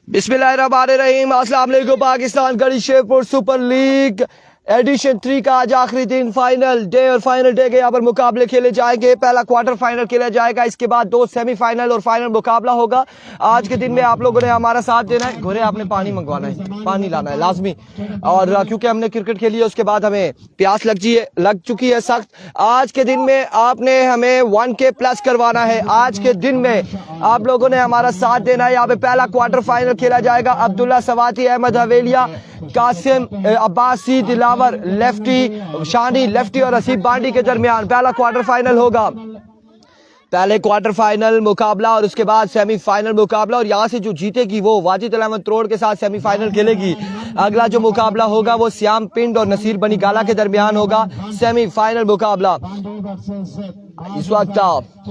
बिस्मिल्लाहिर्रहमानिर्रहीम। अस्सलाम वालेकुम। पाकिस्तान गढ़ी शेखपुर सुपर लीग एडिशन 3 का आज आखिरी दिन फाइनल डे और फाइनल डे के यहाँ पर मुकाबले खेले जाएंगे। पहला क्वार्टर फाइनल खेला जाएगा, इसके बाद 2 सेमीफाइनल और फाइनल मुकाबला होगा। आज के दिन में आप लोगों ने हमारा साथ देना है। घोड़े आपने पानी मंगवाना है, पानी लाना है लाजमी, और क्योंकि हमने क्रिकेट खेली है उसके बाद हमें प्यास लग चुकी है सख्त। आज के दिन में आपने हमें 1K प्लस करवाना है। आज के दिन में आप लोगों ने हमारा साथ देना है। यहाँ पे पहला क्वार्टर फाइनल खेला जाएगा। अब्दुल्ला सवाती, अहमद हवेलिया, कासिम अब्बासी, दिलावर लेफ्टी, शानी लेफ्टी और हसीब बांडी के दरमियान पहला क्वार्टर फाइनल होगा। पहले क्वार्टर फाइनल मुकाबला और उसके बाद सेमीफाइनल मुकाबला, और यहाँ से जो जीतेगी वो वाजिद अल अहमद त्रोड़ के साथ सेमीफाइनल खेलेगी। अगला जो मुकाबला होगा वो श्याम पिंड और नसीर बनी गाला के दरमियान होगा, सेमीफाइनल मुकाबला। इस वक्त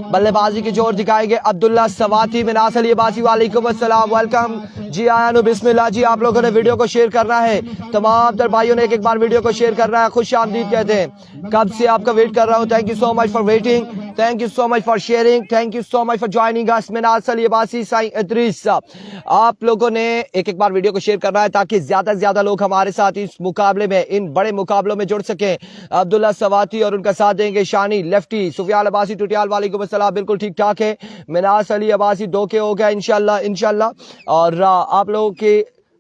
बल्लेबाजी की जोर दिखाएंगे अब्दुल्ला सवाती, मिनास अली अब्बासी। वालेकुम अस्सलाम, वेलकम जी, आयानु बिस्मिल्लाह जी। आप लोगों ने वीडियो को शेयर करना है, तमाम तर भाइयों ने एक बार वीडियो को शेयर करना है। खुश आमदीद कहते हैं, कब से आपका वेट कर रहा हूँ। Thank you so much for waiting, thank you so much for sharing, thank you so much for joining us. Minas Ali Abbasi, Sai Idrees, आप लोगों ने एक बार वीडियो को शेयर करना है ताकि ज्यादा से ज्यादा लोग हमारे साथ इस मुकाबले में, इन बड़े मुकाबलों में जुड़ सके। अब्दुल्ला सवाती और उनका साथ देंगे शानी लेफ्टी, सुफियान अब्बासी टुटियाल। वालेकुम अस्सलाम, बिल्कुल ठीक ठाक है। मिनास अली अब्बासी 2K हो गया इंशाल्लाह। और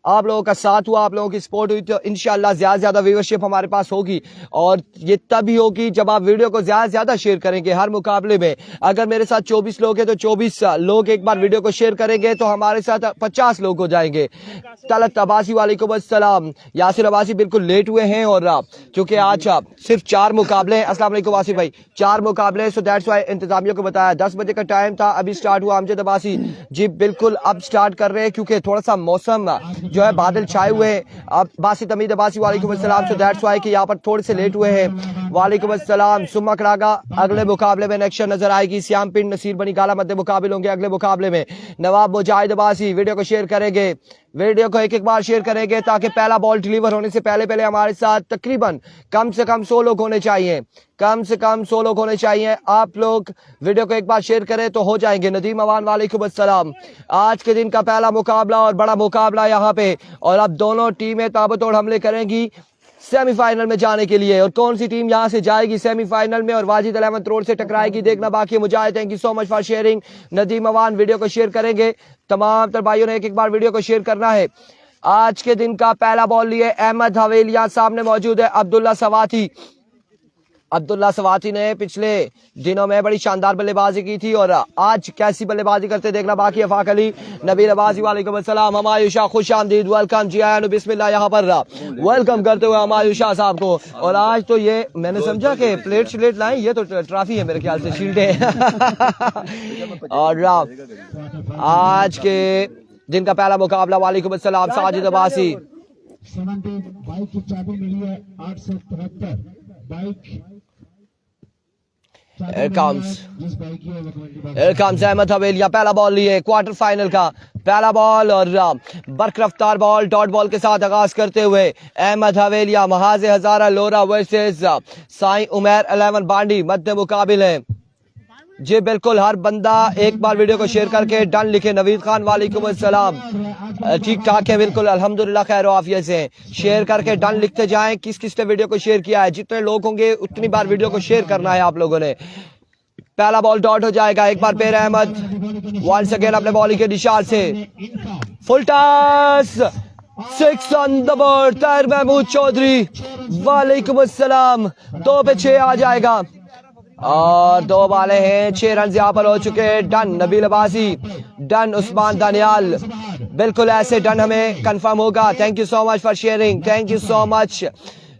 आप लोगों का साथ हुआ, आप लोगों की सपोर्ट हुई तो इंशाल्लाह ज्यादा से ज्यादा व्यूअरशिप हमारे पास होगी। और ये तभी होगी जब आप वीडियो को ज्यादा से ज्यादा शेयर करेंगे। हर मुकाबले में अगर मेरे साथ 24 लोग हैं तो 24 लोग एक बार वीडियो को शेयर करेंगे तो हमारे साथ 50 लोग हो जाएंगे। तलत अब्बासी, वालेकुम अस्सलाम। यासिर अब्बासी बिल्कुल लेट हुए हैं, और क्योंकि आज सिर्फ 4 मुकाबले हैं। अस्सलाम वालेकुम वासिफ भाई, 4 मुकाबले, सो दैट्स व्हाई इंतजामिया को बताया 10 बजे का टाइम था, अभी स्टार्ट हुआ। अमजद अब्बासी जी बिल्कुल अब स्टार्ट कर रहे हैं क्योंकि थोड़ा सा मौसम जो है बादल छाए हुए हैं। अब बासी तमीद अब्बासी, वालेकुम अस्सलाम, सो दैट्स व्हाई कि यहाँ पर थोड़े से लेट हुए हैं। वालेकुम अस्सलाम। सुम्मा करागा अगले मुकाबले में नेक्स्ट नजर आएगी। श्याम पिंड नसीर बनी गाला मध्य मुकाबले होंगे अगले मुकाबले में। नवाब मुजाहिद अब्बासी वीडियो को शेयर करेंगे, वीडियो को एक बार शेयर करेंगे ताकि पहला बॉल डिलीवर होने से पहले हमारे साथ तकरीबन कम से कम 100 लोग होने चाहिए, कम से कम 100 लोग होने चाहिए। आप लोग वीडियो को एक बार शेयर करें तो हो जाएंगे। नदीम अवान, वालेकुम अस्सलाम। आज के दिन का पहला मुकाबला और बड़ा मुकाबला यहाँ पे, और अब दोनों टीमें ताबड़तोड़ हमले करेंगी सेमीफाइनल में जाने के लिए। और कौन सी टीम यहां से जाएगी सेमीफाइनल में और वाजिद अल अहमद त्रोड़ से टकराएगी, देखना बाकी है। Mujahid, thank you so much for sharing. Nadeem Awan video को शेयर करेंगे, तमाम तर भाइयों ने एक बार वीडियो को शेयर करना है। आज के दिन का पहला बॉल लिए अहमद हवेलिया, सामने मौजूद है अब्दुल्ला सवाती। अब्दुल्ला सवाती ने पिछले दिनों में बड़ी शानदार बल्लेबाजी की थी और आज कैसी बल्लेबाजी करते देखना बाकी है। फाक अली, नबील अब्बासी, वालेकुम अस्सलाम। हमायुशा, खुश आमदीद, वेलकम जी, आयानु बिस्मिल्लाह। यहाँ पर वेलकम करते हुए हमायुशा साहब को। और आज तो ये मैंने समझा कि प्लेट शिलेट लाए, ये तो ट्रॉफी है मेरे ख्याल से, शील्ड है। और आज के दिन का पहला मुकाबला, वालेकुम अस्सलाम, साजिद अब्बासी। 70 बाइक की चाबी मिली है 873 बाइक। Here comes अहमद हवेलिया, पहला बॉल लिए क्वार्टर फाइनल का पहला बॉल, और बरकरफ्तार बॉल डॉट बॉल के साथ आगाज करते हुए अहमद हवेलिया। महाज हजारा लोरा वर्सेस साईं उमैर 11 बांडी मध्य मुकाबिल है जी। बिल्कुल हर बंदा एक बार वीडियो को शेयर करके डन लिखे। नवीद खान, वालेकुम अस्सलाम, ठीक ठाक है बिल्कुल अल्हम्दुलिल्लाह, खैर आफियत से। शेयर करके डन लिखते जाएं। किस किस ने वीडियो को शेयर किया है, जितने लोग होंगे उतनी बार वीडियो को शेयर करना है आप लोगों ने। पहला बॉल डॉट हो जाएगा, एक बार फिर अहमद वंस अगेन अपने बॉलिंग के निशान से full toss, 6 on the board. Tahir Mahmood Chaudhry, वालेकुम अस्सलाम, 2 पे 6 आ जाएगा और 2 बाले हैं, 6 रन यहाँ पर हो चुके हैं। डन नबील अब्बासी, डन उस्मान दानियाल, बिल्कुल ऐसे डन हमें कंफर्म होगा। Thank you so much for sharing, thank you so much,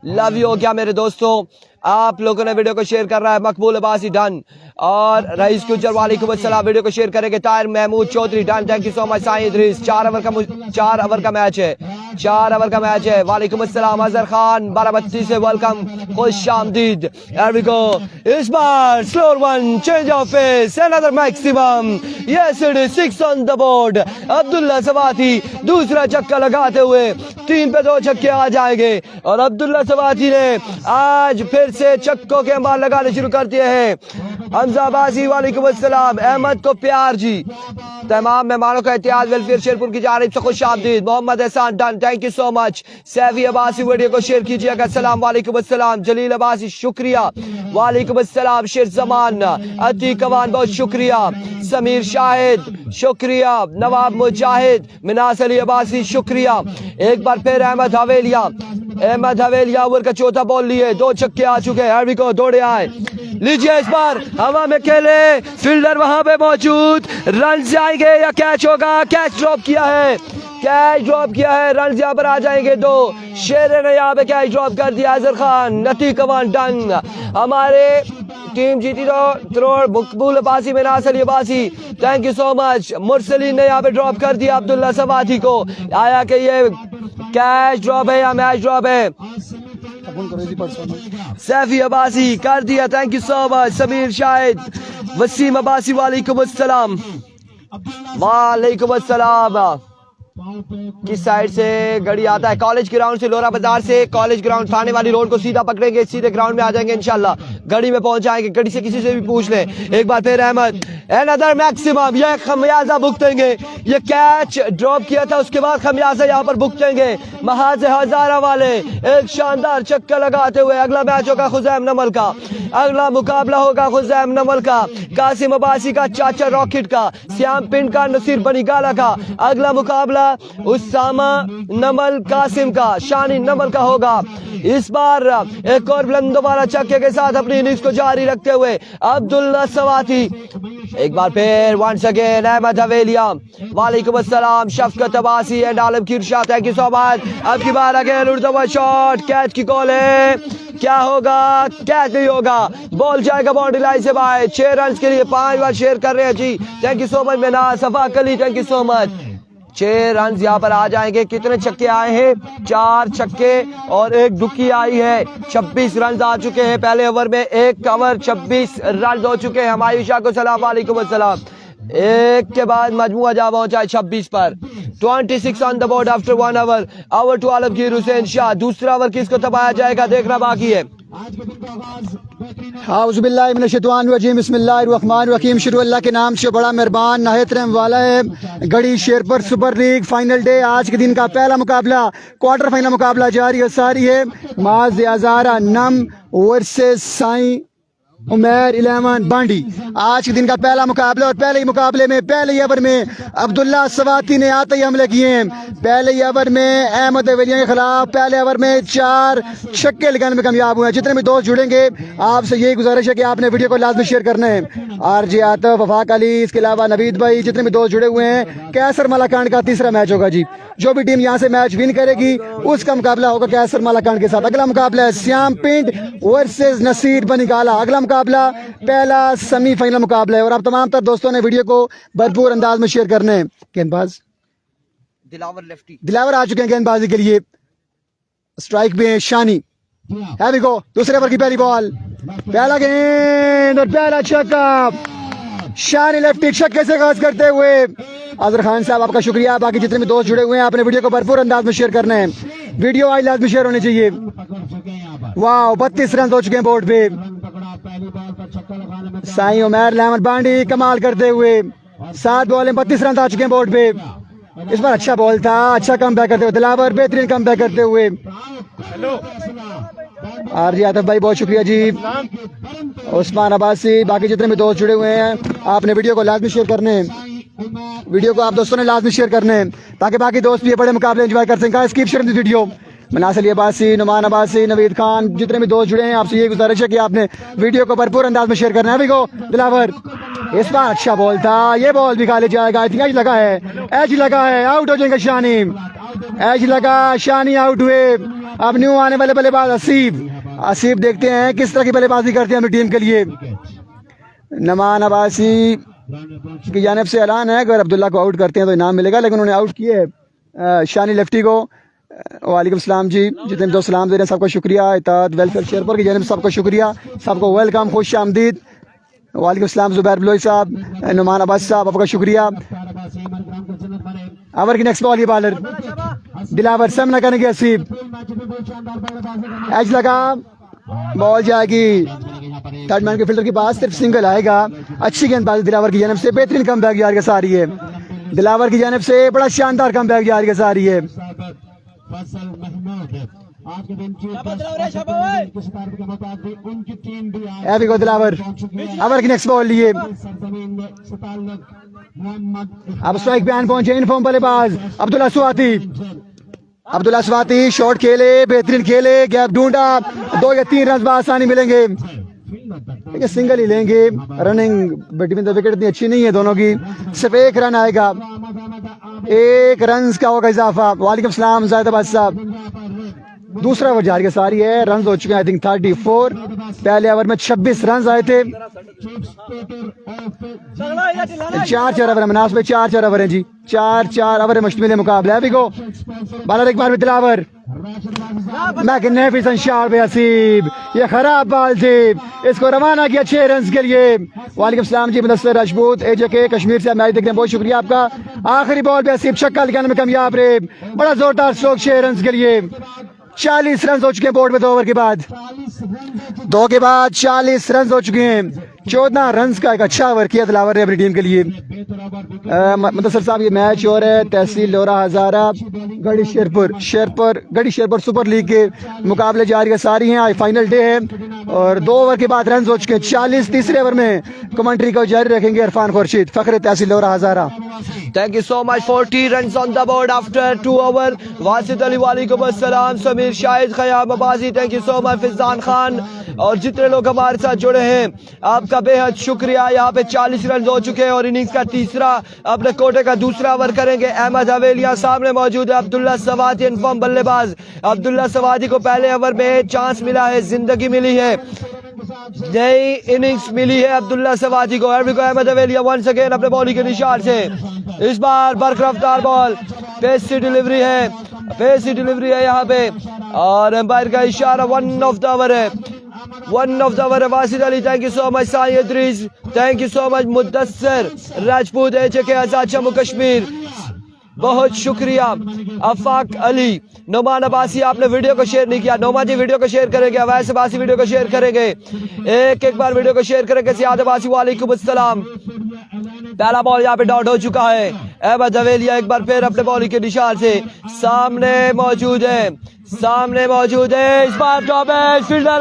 love you हो गया मेरे दोस्तों। आप लोगों ने वीडियो को शेयर कर रहा है। मकबूल अब्बासी डन, और रईस गुजर, वालेकुम अस्सलाम, वीडियो को शेयर करेंगे। Tahir Mahmood Chaudhry done, thank you so much. Sai Idris, 4 over का मैच है, 4 ओवर का मैच है। वालेकुम अस्सलाम। अजहर खान 1232 से वेलकम, खुश आमदीद। Here we go, इस बार slower one, change of pace, another maximum, yes it is 6 on the board. Abdullah Swati दूसरा छक्का लगाते हुए 3 पे 2 छक्के आ जाएंगे, और अब्दुल्ला सवाती ने आज फिर से छक्कों के अंबार लगाने शुरू कर दिए हैं। हमजा अब्बासी वालेकुम अस्सलाम, अहमद को प्यार जी, तमाम मेहमानों का इत्तेहाद वेलफेयर शेरपुर की जानिब से खुश आमदीद। Mohammad Ehsan done, thank you so much. Saifi Abbasi video को शेयर कीजिएगा। अस्सलाम वालेकुम अस्सलाम। जलील अब्बासी शुक्रिया, वालेकुम अस्सलाम। शेर जमान, अतीक कमान बहुत शुक्रिया। समीर शाहिद शुक्रिया। नवाब मुजाहिद, मिनास अली अब्बासी शुक्रिया। एक बार फिर अहमद हवेलिया ओवर का चौथा बॉल लिए, 2 छक्के आ चुके हैं। हरवी को दौड़े आए, लीजिए इस बार हवा में खेले, फील्डर वहां पे मौजूद, रन जाएंगे या कैच होगा? कैच ड्रॉप किया है, रन यहाँ पर आ जाएंगे 2। शेर ने यहाँ पे कैच ड्रॉप कर दिया। अजहर खान, नती कमान डन। हमारे टीम जीती तो Maqbool Abbasi, Minas Ali Abbasi, thank you so much. Mursaleen ने यहाँ पे ड्रॉप कर दिया अब्दुल्ला सवाती को। आया कि ये कैच ड्रॉप है या मैच ड्रॉप है? सैफी अब्बासी कर दिया, thank you so much. Sameer Shahid, Wasim Abbasi वालेकुम अस्सलाम, वालेकुम अस्सलाम। किस साइड से गड़ी आता है? कॉलेज ग्राउंड से, लोरा बाजार से कॉलेज ग्राउंड थाने वाली रोड को सीधा पकड़ेंगे, सीधे ग्राउंड में आ जाएंगे इंशाल्लाह। गड़ी में पहुंच जाएंगे, गड़ी से किसी से भी पूछ ले। एक बार फिर अहमद, अनदर मैक्सिमम, ये खमियाजा भुगतेंगे। ये कैच ड्रॉप किया था, उसके बाद खमियाजा यहाँ पर भुगतेंगे महाज हजारा वाले। एक शानदार छक्का लगाते हुए अगला मैच होगा खुजैम नमल का, अगला मुकाबला होगा खुजैम नमल का, कासिम अब्बासी का, चाचा रॉकेट का, श्याम पिंड का, नसीर बनीगाला का। अगला मुकाबला उसामा नमल कासिम का, शानी नमल का होगा। इस बार एक और बुलंद वाला छक्के के साथ अपनी इनिंग्स को जारी रखते हुए अब्दुल्ला सवाती। एक बार फिर वंस अगेन अहमद हवेलिया, वालेकुम अस्सलाम। Shafqat Abbasi and Alamgir Shah, thank you so much. अब की बार अगेन उड़ता हुआ शॉट, कैच की कॉल है, क्या होगा? कैच नहीं होगा, बॉल जाएगा बाउंड्री लाइन से बाहर। 6 रन के लिए 5 बार शेयर कर रहे हैं जी, थैंक यू सो मच। मेना सफा कली, thank you so much. 6 run यहाँ पर आ जाएंगे। कितने छक्के आए हैं? 4 छक्के और 1 दुकी आई है। 26 रन आ चुके हैं पहले ओवर में, 1 कवर, 26 रन हो चुके हैं। हमारी शाह को सलाम, वालेकुम अस्सलाम। एक के बाद मजमुआ जा पहुंचा है 26 पर। 26 on the board after 1 over. Over to Alamgir Hussain Shah. दूसरा ओवर किसको दबाया जाएगा देखना बाकी है। बिस्मिल्लाहिर्रहमानिर्रहीम, शुरू अल्लाह के नाम से, बड़ा मेहरबान नाहित रहम वाला है। Garhi Sherpur super league final day, आज के दिन का पहला मुकाबला, क्वार्टर फाइनल मुकाबला जारी और सारी है। माज हजारा नम वर्सेस साई उमर 11 बांडी। आज के दिन का पहला मुकाबला और पहले ही मुकाबले में पहले ही ओवर में अब्दुल्ला सवाती ने आते ही हमले किए हैं। पहले ही ओवर में अहमद हवेलिया के खिलाफ पहले ओवर में 4 छक्के लगाने में कामयाब हुए हैं। जितने भी दोस्त जुड़ेंगे आपसे यही गुजारिश है कि आपने वीडियो को लाजमी शेयर करना है। आरजे आतफ, वफाक अली, इसके अलावा नवीद भाई, जितने भी दोस्त जुड़े हुए हैं। कैसर मलाकांड का तीसरा मैच होगा जी, जो भी टीम यहाँ से मैच विन करेगी उसका मुकाबला होगा कैसर मलाकांड के साथ। अगला मुकाबला है श्याम पिंड वर्सेस नसीर बनीगाला। अगला मुकाबला पहला सेमीफाइनल मुकाबला है और आप तमाम तर दोस्तों ने वीडियो को भरपूर अंदाज में शेयर करने हैं। गेंदबाज दिलावर आ चुके हैं गेंदबाजी के लिए। स्ट्राइक में शानी, है गो। दूसरे ओवर की पहली बॉल, पहला गेंद और पहला छक्का। शानी लेफ्टी छक्के से आगाज करते हुए। अजहर खान साहब आपका शुक्रिया। बाकी जितने भी दोस्त जुड़े हुए हैं आपने वीडियो को भरपूर अंदाज में शेयर करना है। वीडियो आज लाजमी शेयर होनी चाहिए। वाह, 32 रन हो चुके हैं बोर्ड पे। साई उमर 11 बांडी कमाल करते हुए 7 बॉल में 32 रन आ चुके हैं बोर्ड पे। इस बार अच्छा बॉल था, अच्छा कम बैक करते हुए दिलावर, बेहतरीन कम बैक करते हुए। आरजी आतफ भाई बहुत शुक्रिया जी। उस्मान अब्बासी, बाकी जितने भी दोस्त जुड़े हुए हैं आपने वीडियो को लाजमी शेयर करने हैं। वीडियो को आप दोस्तों ने लाजमी शेयर करने हैं ताकि बाकी दोस्त भी ये बड़े मुकाबले एंजॉय कर सकें। Skip share this video. Manas Ali Abbasi, Numan Abbasi, Naveed Khan, जितने भी दोस्त जुड़े हैं आपसे ये गुजारिश है कि आपने वीडियो को भरपूर अंदाज में शेयर करना है। को दिलावर, इस बार अच्छा बॉल था, ये बॉल भी खा ले जाएगा। एज लगा है, एज लगा है, आउट हो जाएगा शानी। एज लगा, शानी आउट हुए। अब न्यू आने वाले बल्लेबाज आसिफ देखते हैं किस तरह की बल्लेबाजी करते हैं अपनी टीम के लिए। नुमान अब्बासी की जानिब से ऐलान है अगर अब्दुल्ला को आउट करते हैं तो इनाम मिलेगा, लेकिन उन्होंने आउट किए शानी लेफ्टी को। वालेकुम सलाम जी, जितने भी दोस्त सलाम दे रहे हैं सबको शुक्रिया। इताद वेलफेयर शेरपुर की जानिब सबको शुक्रिया, सबको वेलकम, खुश आमदीद। वालेकुम सलाम जुबैर बलोई साहब, नुमान अब्बास साहब, आपका शुक्रिया। ओवर की नेक्स्ट बॉल, ये बॉलर दिलावर सामना करेंगे आसिफ। एज लगा, बॉल जाएगी थर्ड मैन के फिल्टर के पास सिर्फ सिंगल आएगा। अच्छी गेंदबाजी दिलावर की जानब से, बेहतरीन कमबैक यार के सारी है दिलावर की जानब से, बड़ा शानदार कमबैक यार के सारी है। फैसल महमूद आज के दिन की के मुताबिक उनकी टीम भी एवी को दिलावर ओवर की नेक्स्ट बॉल लिए, सरजमीन में सतालक मोहम्मद अब स्ट्राइक पे पहुंचे इनफॉर्म बल्लेबाज अब्दुल्ला स्वाति। अब्दुल्ला स्वाति शॉट खेले, बेहतरीन खेले, गैप ढूंढा, 2 या 3 रन आसानी मिलेंगे, लेकिन सिंगल ही लेंगे। रनिंग बिटवीन द विकेट इतनी अच्छी नहीं है दोनों की, सिर्फ 1 रन आएगा, 1 रन का होगा इजाफा। वालेकुम सलाम जाहिद अब्बास साहब। दूसरा ओवर जारी सारी है, रन हो चुके हैं आई थिंक 34। पहले ओवर में 26 रन आए थे। 4 ओवर मनास में 4 ओवर है जी, 4 ओवर मुश्तमिल मुकाबला है। अभी को बॉलर एक बार में दिलावर मैग्निफिसेंट शॉट पे हसीब, ये खराब बॉल थी, इसको रवाना किया 6 रन के लिए। वालेकुम सलाम जी मुदस्सिर राजपूत AJK कश्मीर से मैच देखने बहुत शुक्रिया आपका। आखिरी बॉल पे हसीब छक्का लगाने में कामयाब रहे, बड़ा जोरदार स्ट्रोक 6 रन के लिए। 40 रन हो चुके हैं बोर्ड में 2 ओवर के बाद, 2 के बाद 40 रन हो चुके हैं। 14 रन का एक अच्छा ओवर किया दिलावर ने अपनी टीम के लिए। मुदस्सिर साहब ये मैच हो रहा है तहसील लोरा हजारा गढ़ी शेरपुर सुपर लीग के मुकाबले जारी सारी हैं। आज फाइनल डे है और 2 ओवर के बाद रन हो चुके हैं 40। तीसरे ओवर में कमेंट्री को जारी रखेंगे इरफान खुर्शीद फखरे तहसील लोरा हजारा। Thank you so much. 40 runs on the board after 2 overs. Wasid Ali वालेकुम अस्सलाम, Sameer Shahid, Khayyam Abbasi, thank you so much, Fizaan Khan और जितने लोग हमारे साथ जुड़े हैं आपका बेहद शुक्रिया। यहाँ पे 40 रन हो चुके हैं और इनिंग्स का तीसरा अपने कोटे का दूसरा ओवर करेंगे। अहमद हवेलिया सामने मौजूद है, अब्दुल्ला सवादी इनफॉर्म बल्लेबाज। अब्दुल्ला सवादी को पहले ओवर में चांस मिला है, जिंदगी मिली है, नई इनिंग्स मिली है अब्दुल्ला सवादी को। अहमद हवेलिया वंस अगेन अपने बॉलिंग के निशान से, इस बार बरकरफ्तार बॉल, पेस सी डिलीवरी है यहाँ पे और एम्पायर का इशारा 1 ऑफ द ओवर है, 1 ऑफ द ओवर है। Wasid Ali thank you so much, Sai Idrees thank you so much, Mudassir Rajput AJK Azad Jammu Kashmir बहुत शुक्रिया। अफाक अली, नोमान अब्बासी आपने वीडियो को शेयर नहीं किया, नोमा जी वीडियो को शेयर करेंगे, अवैस अब्बासी वीडियो को शेयर करेंगे, एक बार वीडियो को शेयर करेंगे। सियाद अब्बासी वालेकुम अस्सलाम। पहला बॉल यहाँ पे डॉट हो चुका है। अहमद हवेलिया एक बार फिर अपने बॉलिंग के निशान से सामने मौजूद है, इस बार ड्रॉप है, फील्डर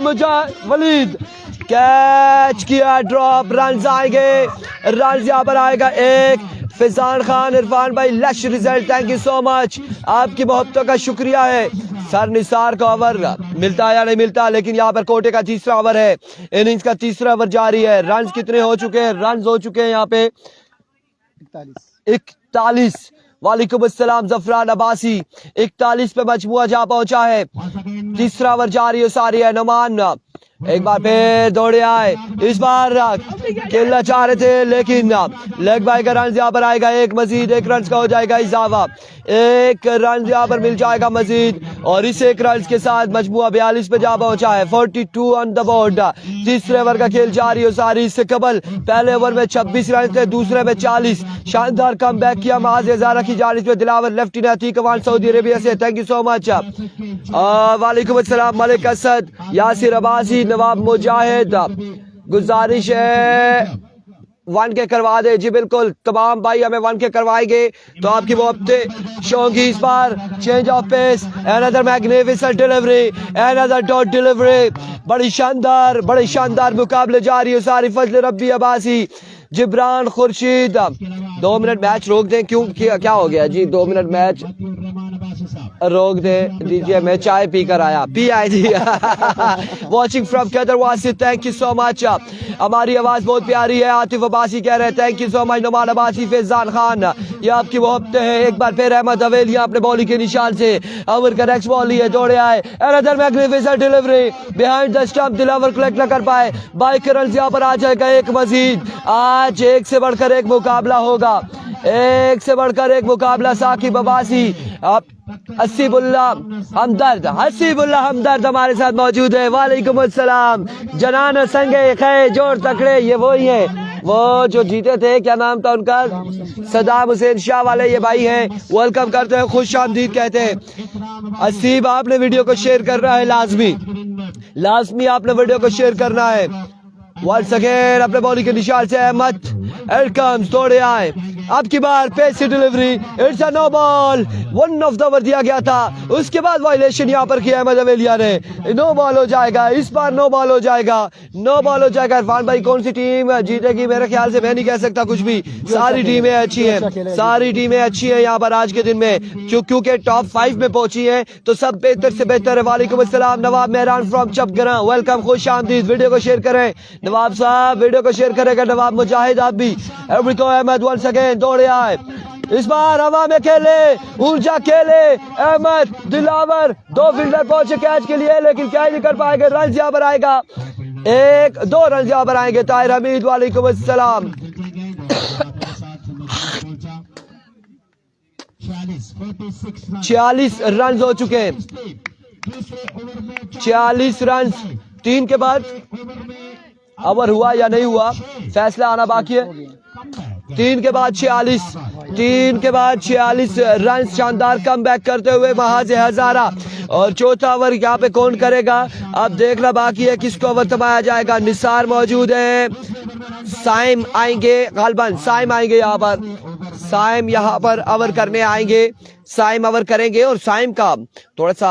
वलीद कैच किया, ड्रॉप, रन आएंगे, रन यहाँ पर आएगा 1। फिजान खान, इरफान भाई lush result, thank you so much, आपकी मोहब्बतों का शुक्रिया है। सर निसार का ओवर मिलता है या नहीं मिलता, लेकिन यहाँ पर कोटे का तीसरा ओवर है, इनिंग्स का तीसरा ओवर जारी है। रन कितने हो चुके हैं? रन हो चुके हैं यहाँ पे 41। वालेकुम अस्सलाम जफरान अब्बासी, 41 पे मजमुआ जा पहुंचा है। तीसरा ओवर जारी है सारी है। नोमान एक बार फिर दौड़े आए, इस बार खेलना चाह रहे थे लेकिन लेग बाय का रन यहाँ पर आएगा, 1 मजीद, 1 रन का हो जाएगा इजाफा, 1 रन यहाँ पर मिल जाएगा मजीद और इस 1 रन के साथ मजमुआ 42 पे जा पहुंचा है। 42 ऑन द बोर्ड। तीसरे ओवर का खेल जारी हो सारी। इससे कबल पहले ओवर में 26 रन थे, दूसरे में 40। शानदार कम बैक किया माज हजारा की जानिब से दिलावर, लेफ्टी ने अतीक अवान सऊदी अरेबिया से, थैंक यू सो मच। वालेकुम अस्सलाम मलिक असद, यासिर अब्बासी, नवाब मुजाहिद, गुजारिश है 1K करवा दे। जी बिल्कुल, तमाम भाई हमें 1K करवाएंगे तो आपकी मोहब्बतें शो होंगी। इस बार change of pace, another magnificent delivery, another dot delivery, बड़ी शानदार मुकाबले जारी है सारी। फजल रब्बी अब्बासी, जिब्रान खुर्शीद, 2 मिनट मैच रोक दें, क्यों क्या हो गया जी? 2 मिनट मैच रोक दे दीजिए, मैं चाय पी कर आया, पी आए जी। वॉचिंग फ्रॉम कदर Wasid, thank you so much, हमारी आवाज बहुत प्यारी है। आतिफ अब्बासी कह रहे हैं thank you so much. Numan Abbasi, Faizan Khan, ये आपकी मोहब्बतें हैं। एक बार फिर अहमद हवेलिया अपने बॉलिंग के निशान से, अमर का नेक्स्ट बॉल लिए, दौड़े आए, another magnificent delivery behind the stump, Dilawar collect न कर पाए, बाइक रन यहाँ पर आ जाएगा 1 मजीद। आज 1 से बढ़कर 1 मुकाबला होगा, 1 से बढ़कर 1 मुकाबला। साकिब अब्बासी, हसीबुल्लाह हमदर्द हमारे साथ मौजूद है। वालेकुम अस्सलाम। जनान संगे खे जोड़ तकड़े, ये वही है, वो जो जीते थे, क्या नाम था उनका? सदाम हुसैन शाह वाले ये भाई हैं। वेलकम करते हैं, खुश आमदीद कहते हैं। हसीब आपने वीडियो को शेयर करना है, लाजमी आपने वीडियो को शेयर करना है। वंस अगेन अपने बॉलिंग के निशान से अहमद इट कम्स दौड़े आए, अब की बार पेस से delivery, it's a no ball, 1 of the over दिया गया था, उसके बाद वायलेशन यहाँ पर किया अहमद अवेलिया ने, नो बॉल हो जाएगा, इस बार नो बॉल हो जाएगा, नो बॉल हो जाएगा। इरफान भाई कौन सी टीम जीतेगी मेरे ख्याल से मैं नहीं कह सकता कुछ भी, सारी टीमें अच्छी हैं, सारी टीमें अच्छी हैं यहाँ पर आज के दिन में, क्योंकि टॉप 5 में पहुंची हैं तो सब बेहतर से बेहतर है। वालेकुम अस्सलाम नवाब मेहरान फ्रॉम चपगरा, वेलकम, खुश आमदीद। वीडियो को शेयर करें नवाब साहब, वीडियो को शेयर करेगा नवाब मुजाहिद आप भी। एवरीको अहमद वंस अगेन दौड़े आए, इस बार हवा में खेले, ऊर्जा खेले, अहमद दिलावर 2 फील्डर पहुंचे कैच के लिए लेकिन क्या ही नहीं कर पाएंगे, रन यहाँ पर आएगा 1-2 रन यहाँ पर आएंगे। ताहिर हमीद वालेकुम अस्सलाम। 46 रन हो चुके हैं, 46 रन 3 के बाद ओवर हुआ या नहीं हुआ फैसला आना बाकी है। 3 के बाद 46 रन शानदार कम बैक करते हुए वहां से हजारा, और चौथा ओवर यहाँ पे कौन करेगा अब देखना बाकी है, किसको ओवर थमाया जाएगा। निसार मौजूद है, साइम आएंगे, गालबन साइम आएंगे यहाँ पर, साइम यहाँ पर ओवर करने आएंगे, साइम ओवर करेंगे और साइम का थोड़ा सा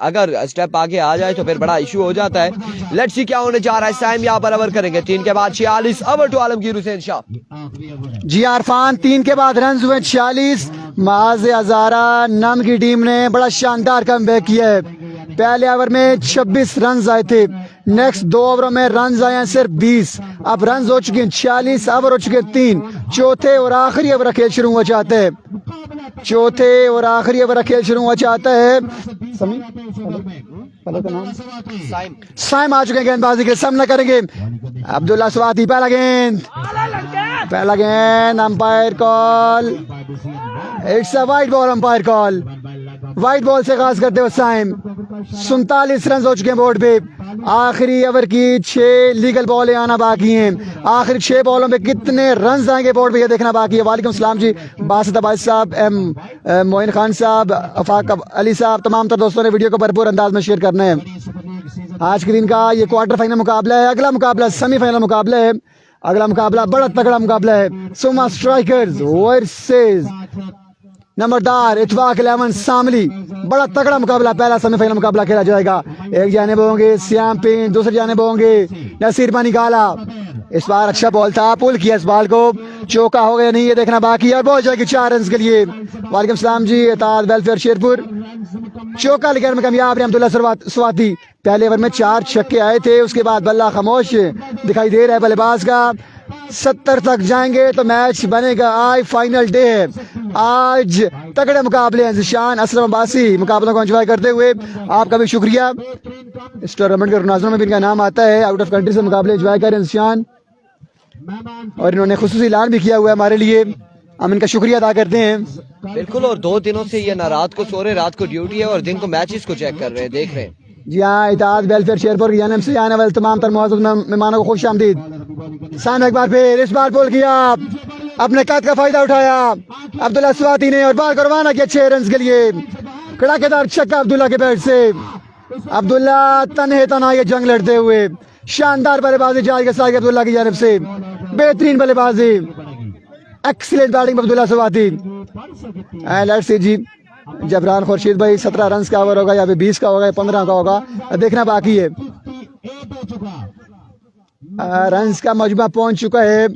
अगर स्टेप आगे आ जाए तो फिर बड़ा इशू हो जाता है। लेट्स सी क्या होने जा रहा है, साइम यहाँ पर ओवर करेंगे। 3 के बाद 46 ओवर टू आलमगीर हुसैन शाह। जी इरफान 3 के बाद रन हुए 46, माज हजारा नम की टीम ने बड़ा शानदार कमबैक किया है। पहले ओवर में 26 रन आए थे, नेक्स्ट 2 ओवरों में रन आए हैं सिर्फ 20, अब रन हो चुके हैं 46, ओवर हो चुके हैं 3। चौथे और आखिरी ओवर खेल शुरू हुआ चाहते हैं, चौथे और आखिरी ओवर खेल शुरू हुआ चाहता है। साइम आ चुके हैं गेंदबाजी के सामना करेंगे, अब्दुल्ला स्वाति पहला गेंद umpire call, it's a wide ball, umpire call wide ball से आगाज करते हुए साइम। 47 रन हो चुके हैं बोर्ड पे, आखिरी ओवर की 6 लीगल बॉलें आना बाकी हैं, आखिरी 6 बॉलों में कितने रन आएंगे बोर्ड पे ये देखना बाकी है। वालेकुम सलाम जी, बासित अब्बास साहब, मोइन खान साहब, अफाक अली साहब, तमाम तर दोस्तों ने वीडियो को भरपूर अंदाज में शेयर करना है। आज के दिन का ये क्वार्टर फाइनल मुकाबला है, अगला मुकाबला सेमीफाइनल मुकाबला है, अगला मुकाबला बड़ा तगड़ा मुकाबला है। सुमा स्ट्राइकर्स वर्सेस नंबरदार इत्तेफाक 11 शामली, बड़ा तगड़ा मुकाबला, पहला सेमीफाइनल मुकाबला खेला जाएगा। एक जानिब होंगे श्याम पिन, दूसरी जानिब होंगे नसीर बनी गाला। इस बार अच्छा बॉल था, पुल किया इस बॉल को, चौका हो गया नहीं ये देखना बाकी है, और बॉल जाएगी 4 रन के लिए। वालेकुम सलाम जी, एताद वेलफेयर शेरपुर, चौका लेकर में कामयाब रहे अब्दुल्ला स्वाति। पहले ओवर में 4 छक्के आए थे, उसके बाद बल्ला खामोश दिखाई दे रहा है बल्लेबाज का। 70 तक जाएंगे तो मैच बनेगा। आज फाइनल डे है, आज तगड़े मुकाबले हैं। जिशान असलम अब्बासी मुकाबलों को एंजॉय करते हुए आपका भी शुक्रिया। इस टूर्नामेंट के रुकनाजरों में भी इनका नाम आता है, आउट ऑफ कंट्री से मुकाबले एंजॉय करें जिशान, और इन्होंने खुसूसी ऐलान भी किया हुआ है हमारे लिए, हम इनका शुक्रिया अदा करते हैं। बिल्कुल, और 2 दिनों से ये ना रात को सो रहे, रात को ड्यूटी है और दिन को मैचेस को चेक कर रहे हैं, देख रहे हैं। जी हाँ, इताद वेलफेयर शेरपुर की जानिब से आने वाले तमाम तर मौजूद मेहमानों को खुश आमदीद। सामने एक बार फिर इस बार बॉल किया, अपने कद का फायदा उठाया अब्दुल्ला स्वाति ने और बाल को रवाना किया 6 रन के लिए। कड़ाकेदार छक्का अब्दुल्ला के बैट से, अब्दुल्ला तन्हे तना ये जंग लड़ते हुए, शानदार बल्लेबाजी जाहिर के साथ अब्दुल्ला की जानिब से, बेहतरीन बल्लेबाजी, excellent batting Abdullah Swati. Let's see जी, जबरान खुर्शीद भाई 17 रन का ओवर होगा या 20 का होगा या 15 का होगा, देखना बाकी है। रन का मजमा पहुंच चुका है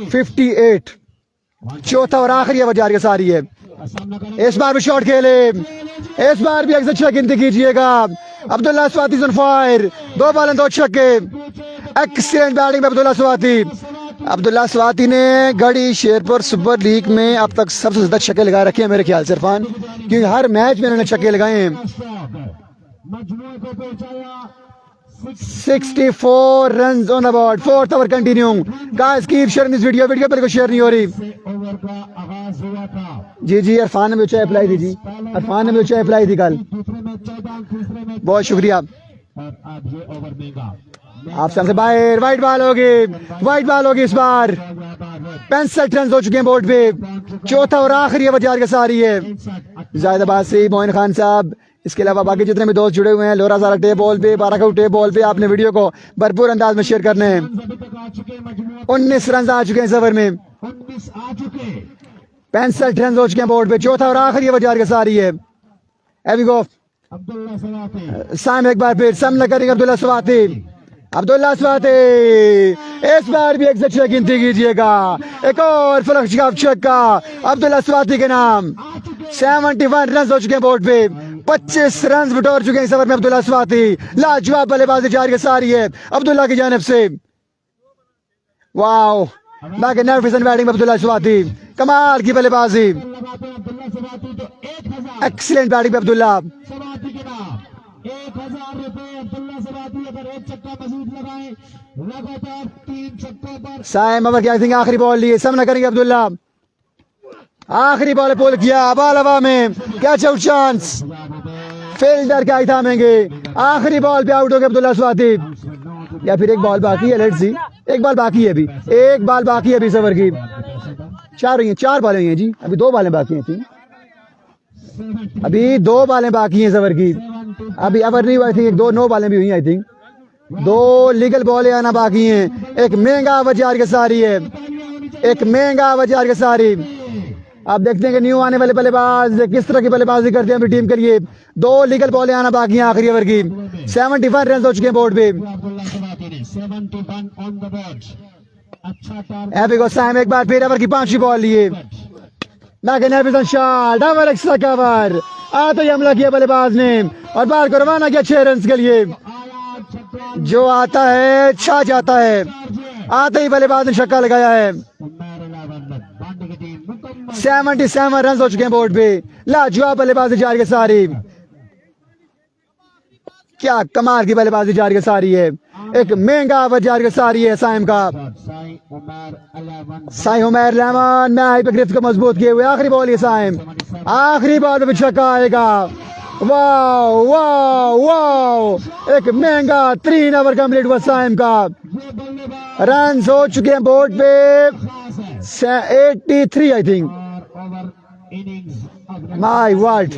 58, चौथा और आखिरी ओवर जारी सारी है। इस बार भी शॉट खेले, इस बार भी 106 गिनती कीजिएगा। Abdullah Swati on fire, 2 ball 2 छक्के, एक्सीलेंट बैटिंग में अब्दुल्ला स्वाति। अब्दुल्ला स्वाति ने गढ़ी शेरपुर सुपर लीग में अब तक सबसे ज्यादा छक्के लगा रखे हैं मेरे ख्याल से इरफान, क्योंकि हर मैच में इन्होंने छक्के लगाए हैं। 64 runs on the board, 4th over continuing. Guys, keep sharing this video. Video पर कोई शेयर नहीं हो रही। जी इरफान ने भी चाय पिलाई थी, जी इरफान ने भी चाय पिलाई थी कल, बहुत शुक्रिया। आप सबसे बाहर वाइट बॉल होगी इस बार। 65 रन हो चुके हैं बोर्ड पे, चौथा और आखिरी ओवर जार के सारी है। जाहिद अब्बासी, मोइन खान साहब, इसके अलावा बाकी जितने भी दोस्त जुड़े हुए हैं लोरा सारा टेप बॉल पे, बाराकाऊ टेप बॉल पे, आपने वीडियो को भरपूर अंदाज में शेयर करने हैं। अभी तक आ चुके हैं मजमूआ 19 रन आ चुके हैं इस ओवर में, 19 आ चुके। 65 रन हो चुके हैं बोर्ड पे। चौथा और आखिरी ओवर टारगेट आ रही है। एवी गो अब्दुल्ला सवाती साम एक बार फिर सामना करेंगे अब्दुल्ला स्वाति। अब्दुल्ला स्वाति इस बार भी एक से 6 गिनती कीजिएगा। एक और फ्लक्स का छक्का अब्दुल्ला स्वाति के नाम। 71 रन हो चुके हैं बोर्ड पे, 25 रन बटोर चुके हैं इस ओवर में अब्दुल्ला स्वाति। लाजवाब बल्लेबाजी जारी के सारी है अब्दुल्ला की जानिब से। Wow magnificent batting Abdullah Swati, कमाल की बल्लेबाजी, लगाते हैं अब्दुल्ला सवाती तो 1000 एक्सीलेंट बैटिंग अब्दुल्ला। सवाती के नाम 1000 रुपए अब्दुल्ला सवाती। अगर एक छक्का मजीद लगाए लगातार 3 छक्कों पर साइम ओवर की आई थिंक आखिरी बॉल लिए, सामना करेंगे अब्दुल्ला। आखिरी बॉल पुल किया, बॉल हवा में, कैच आउट चांस, फील्डर क्या थामेंगे। आखिरी बॉल पे आउट हो गए अब्दुल्ला स्वाति, या फिर एक बॉल बाकी है। लेट्स सी, एक बॉल बाकी है, अभी एक बॉल बाकी है अभी इस ओवर की। 4 बॉलें हैं जी, अभी 2 बॉलें बाकी हैं थी, अभी 2 बॉलें बाकी हैं इस ओवर की। अभी ओवर नहीं हुआ आई थिंक, 2 9 बॉलें भी हुई आई थिंक, 2 लीगल बॉलें आना बाकी हैं। एक महंगा वजार के सारी है, एक महंगा वजार के सारी। आप देखते हैं कि न्यू आने वाले बल्लेबाज किस तरह की बल्लेबाजी करते हैं अपनी टीम के लिए। 2 लीगल बॉलें आना बाकी हैं आखिरी ओवर की। 71 रन हो चुके हैं बोर्ड पे। अब्दुल्ला सवाती ने 71 ऑन द बोर्ड। अच्छा टारगेट एपी को साइम एक बार फिर ओवर की 5वीं बॉल लिए। Magnificent shot, double extra cover, आते ही हमला किया बल्लेबाज ने और बाल को रवाना किया 6 रन के लिए। आया छक्का जो आता है छा जाता है, आते ही बल्लेबाज ने छक्का लगाया है। बांडी की टीम मुकम्मल 77 रन हो चुके हैं बोर्ड पे। लाजवाब बल्लेबाजी जारी के सारी, क्या कमाल की बल्लेबाजी जारी के सारी है। एक महंगा जारी के सारी है साइम का। साई उमर 11 साई उमर रहमान मैं पे गिरफ्त को मजबूत किए हुए। आखिरी बॉल ये साइम, आखिरी बॉल पे छक्का आएगा। वाओ वाओ वाओ, एक महंगा 3 ओवर कंप्लीट हुआ साइम का। ये बल्लेबाज रन हो चुके हैं बोर्ड पे खास है 83 आई थिंक। और ओवर इनिंग्स माय वर्ड,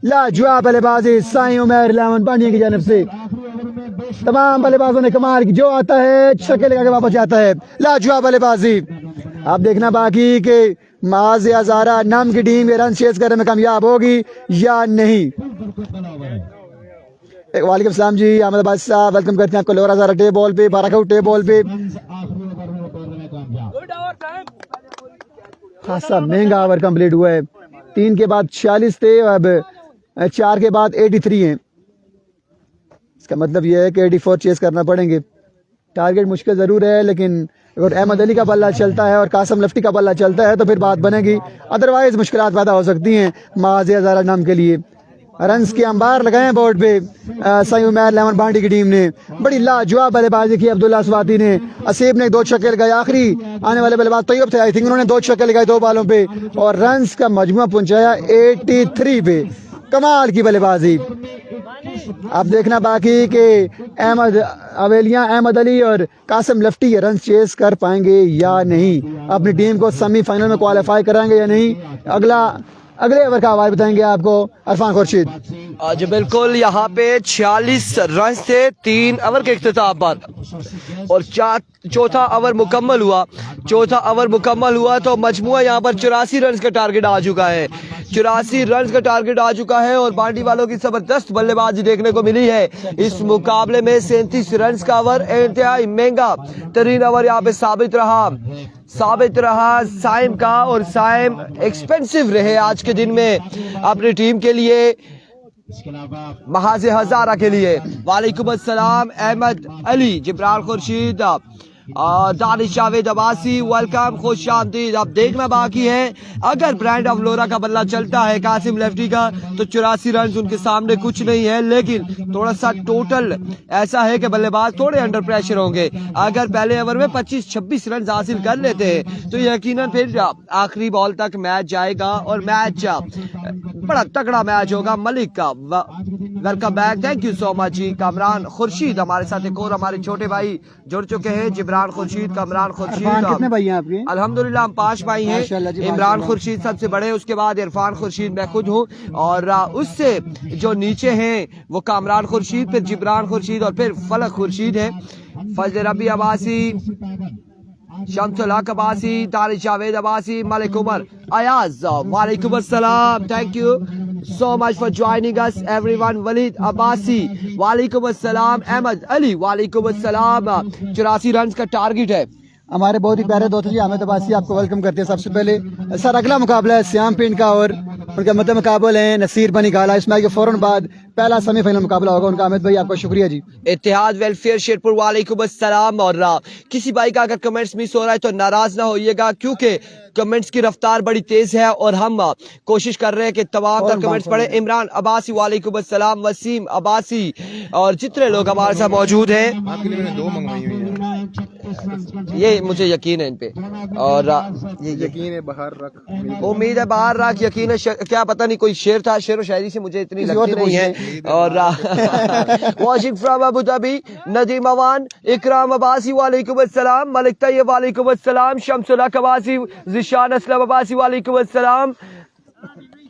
लाजवाब बल्लेबाजी साई उमर रहमान पांड्या की जानिब से। आखिरी ओवर में बेशुमार तमाम बल्लेबाजों ने कमाल की, जो आता है छक्के लगा के वापस जाता है। लाजवाब बल्लेबाजी। अब देखना बाकी के माज हजारा नाम की टीम ये रन चेज करने में कामयाब होगी या नहीं। वालेकुम सलाम जी अहमदाबाद साहब, वेलकम करते हैं आपको लोरा हजारा टे बॉल पे, बाराकाऊ टे बॉल पे। आखिरी ओवर में तोड़ने में कामयाब। खासा महंगा ओवर कंप्लीट हुआ है। 3 के बाद 46 थे, अब 4 के बाद 83 हैं। इसका मतलब यह है कि 84 चेस करना पड़ेंगे। टारगेट मुश्किल जरूर है, लेकिन अगर अहमद अली का बल्ला चलता है और कासम लफ्टी का बल्ला चलता है तो फिर बात बनेगी, अदरवाइज मुश्किलात पैदा हो सकती हैं माज़ हज़ारा नाम के लिए। रन्स के अंबार लगाए हैं बोर्ड पे सही उमर लेमन बांडी की टीम ने। बड़ी लाजवाब बल्लेबाजी की अब्दुल्ला स्वाति ने। असीब ने 2 छक्के लगाए। आखिरी आने वाले बल्लेबाज तैयब थे, आई थिंक उन्होंने 2 छक्के लगाए 2 बालों पे और रन्स का मजमुआ पहुंचाया 83 पे। कमाल की बल्लेबाजी। अब देखना बाकी के अहमद अवेलिया, अहमद अली और कासिम लफ्टी ये रन चेस कर पाएंगे या नहीं, अपनी टीम को सेमीफाइनल में क्वालिफाई कराएंगे या नहीं। अगले ओवर का आवाज बताएंगे आपको अरफान खुर्शीद। जी बिल्कुल, यहाँ पे 46 रन थे 3 ओवर के इख्तिताम पर और चौथा ओवर मुकम्मल हुआ। चौथा ओवर मुकम्मल हुआ तो मजमुआ यहाँ पर 84 रन का टारगेट आ चुका है। 84 रन का टारगेट आ चुका है और बांडी वालों की जबरदस्त बल्लेबाजी देखने को मिली है इस मुकाबले में। 37 रन का ओवर इंतहाई महंगा तरीन ओवर यहाँ पे साबित रहा साइम का, और साइम एक्सपेंसिव रहे आज के दिन में अपनी टीम के लिए, इसके अलावा महाज हजारा के लिए। वालेकुम अस्सलाम अहमद अली, जिब्राल खुर्शीद और दानिश जावेद अब्बासी, वेलकम, खुश आमदीद। अब देखना बाकी है अगर ब्रांड ऑफ लोरा का बल्ला चलता है कासिम लेफ्टी का तो 84 रन उनके सामने कुछ नहीं है, लेकिन थोड़ा सा टोटल ऐसा है कि बल्लेबाज थोड़े अंडर प्रेशर होंगे। अगर पहले ओवर में 25-26 रन हासिल कर लेते हैं तो यकीनन फिर आखिरी बॉल तक मैच जाएगा और मैच बड़ा तगड़ा मैच होगा। मलिक का welcome back, thank you so much जी। कामरान खुर्शीद हमारे साथ, एक और हमारे छोटे भाई जुड़ चुके हैं, जिब्रान कमरान खुर्शीद इरफान कितने भाई हैं आपके? अल्हम्दुलिल्लाह हम 5 भाई माशाल्लाह जी, हैं। इमरान माशाल्लाह। खुर्शीद सबसे बड़े, उसके बाद इरफान खुर्शीद, मैं खुद हूँ, और उससे जो नीचे हैं वो कामरान खुर्शीद, फिर जिब्रान खुर्शीद और फिर फलक खुर्शीद है। फजल रबी अब्बासी, शम्सुल हक अब्बासी, तारिक जावेद अब्बासी, मलिक उमर अयाज, वालेकुम अस्सलाम, thank you so much for joining us everyone. Waleed Abbasi, वालेकुम अस्सलाम। अहमद अली, वालेकुम अस्सलाम। 84 रन का टारगेट है। हमारे बहुत ही प्यारे दोस्त जी हामिद अब्बासी आपको वेलकम करते हैं। सबसे पहले सर अगला मुकाबला है श्याम पिंड का और उनका मतलब मुकाबले हैं नसीर बनी गाला। इस मैच के फौरन बाद पहला सेमीफाइनल मुकाबला होगा उनका। हामिद भाई आपका शुक्रिया जी। इत्तेहाद वेलफेयर शेरपुर, वालेकुम अस्सलाम। और किसी भाई का अगर कमेंट्स मिस हो रहा है तो नाराज ना होइएगा, क्योंकि कमेंट्स की रफ्तार बड़ी तेज है और हम कोशिश कर रहे हैं कि तमाम तर कमेंट्स पढ़े। इमरान अब्बासी, वालेकुम अस्सलाम। वसीम अब्बासी और जितने लोग हमारे साथ मौजूद हैं, आपके लिए मैंने 2 मंगवाई हुई है। ये मुझे यकीन है इन पे, और ये यकीन है बाहर रख। उम्मीद है बाहर रख, यकीन है क्या पता नहीं कोई शेर था, शेर व शायरी से मुझे इतनी लगती नहीं है। और वाशिंग फ्रॉम अबू धाबी, नदीम अवान, इकराम अब्बासी, वालेकुम अस्सलाम। मलिक तैयब, वालेकुम अस्सलाम। शम्सुल हक अब्बासी, जिशान असलम अब्बासी, वालेकुम अस्सलाम।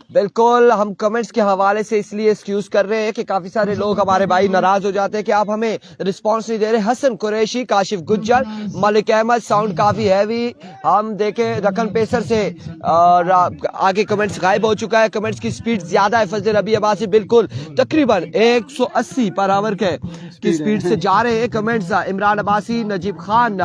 बिल्कुल, हम कमेंट्स के हवाले से इसलिए एक्सक्यूज कर रहे हैं कि काफी सारे लोग हमारे भाई नाराज हो जाते हैं कि आप हमें रिस्पांस नहीं दे रहे। हसन कुरैशी, काशिफ गुज्जर, मलिक अहमद, साउंड काफी हैवी। हम देखें रकन पेसर से और आगे कमेंट्स गायब हो चुका है। कमेंट्स की स्पीड ज्यादा है। फजल रबी अब्बासी बिल्कुल तकरीबन 180 पर आवर की स्पीड से जा रहे हैं कमेंट्स। इमरान अब्बासी, नजीब खान,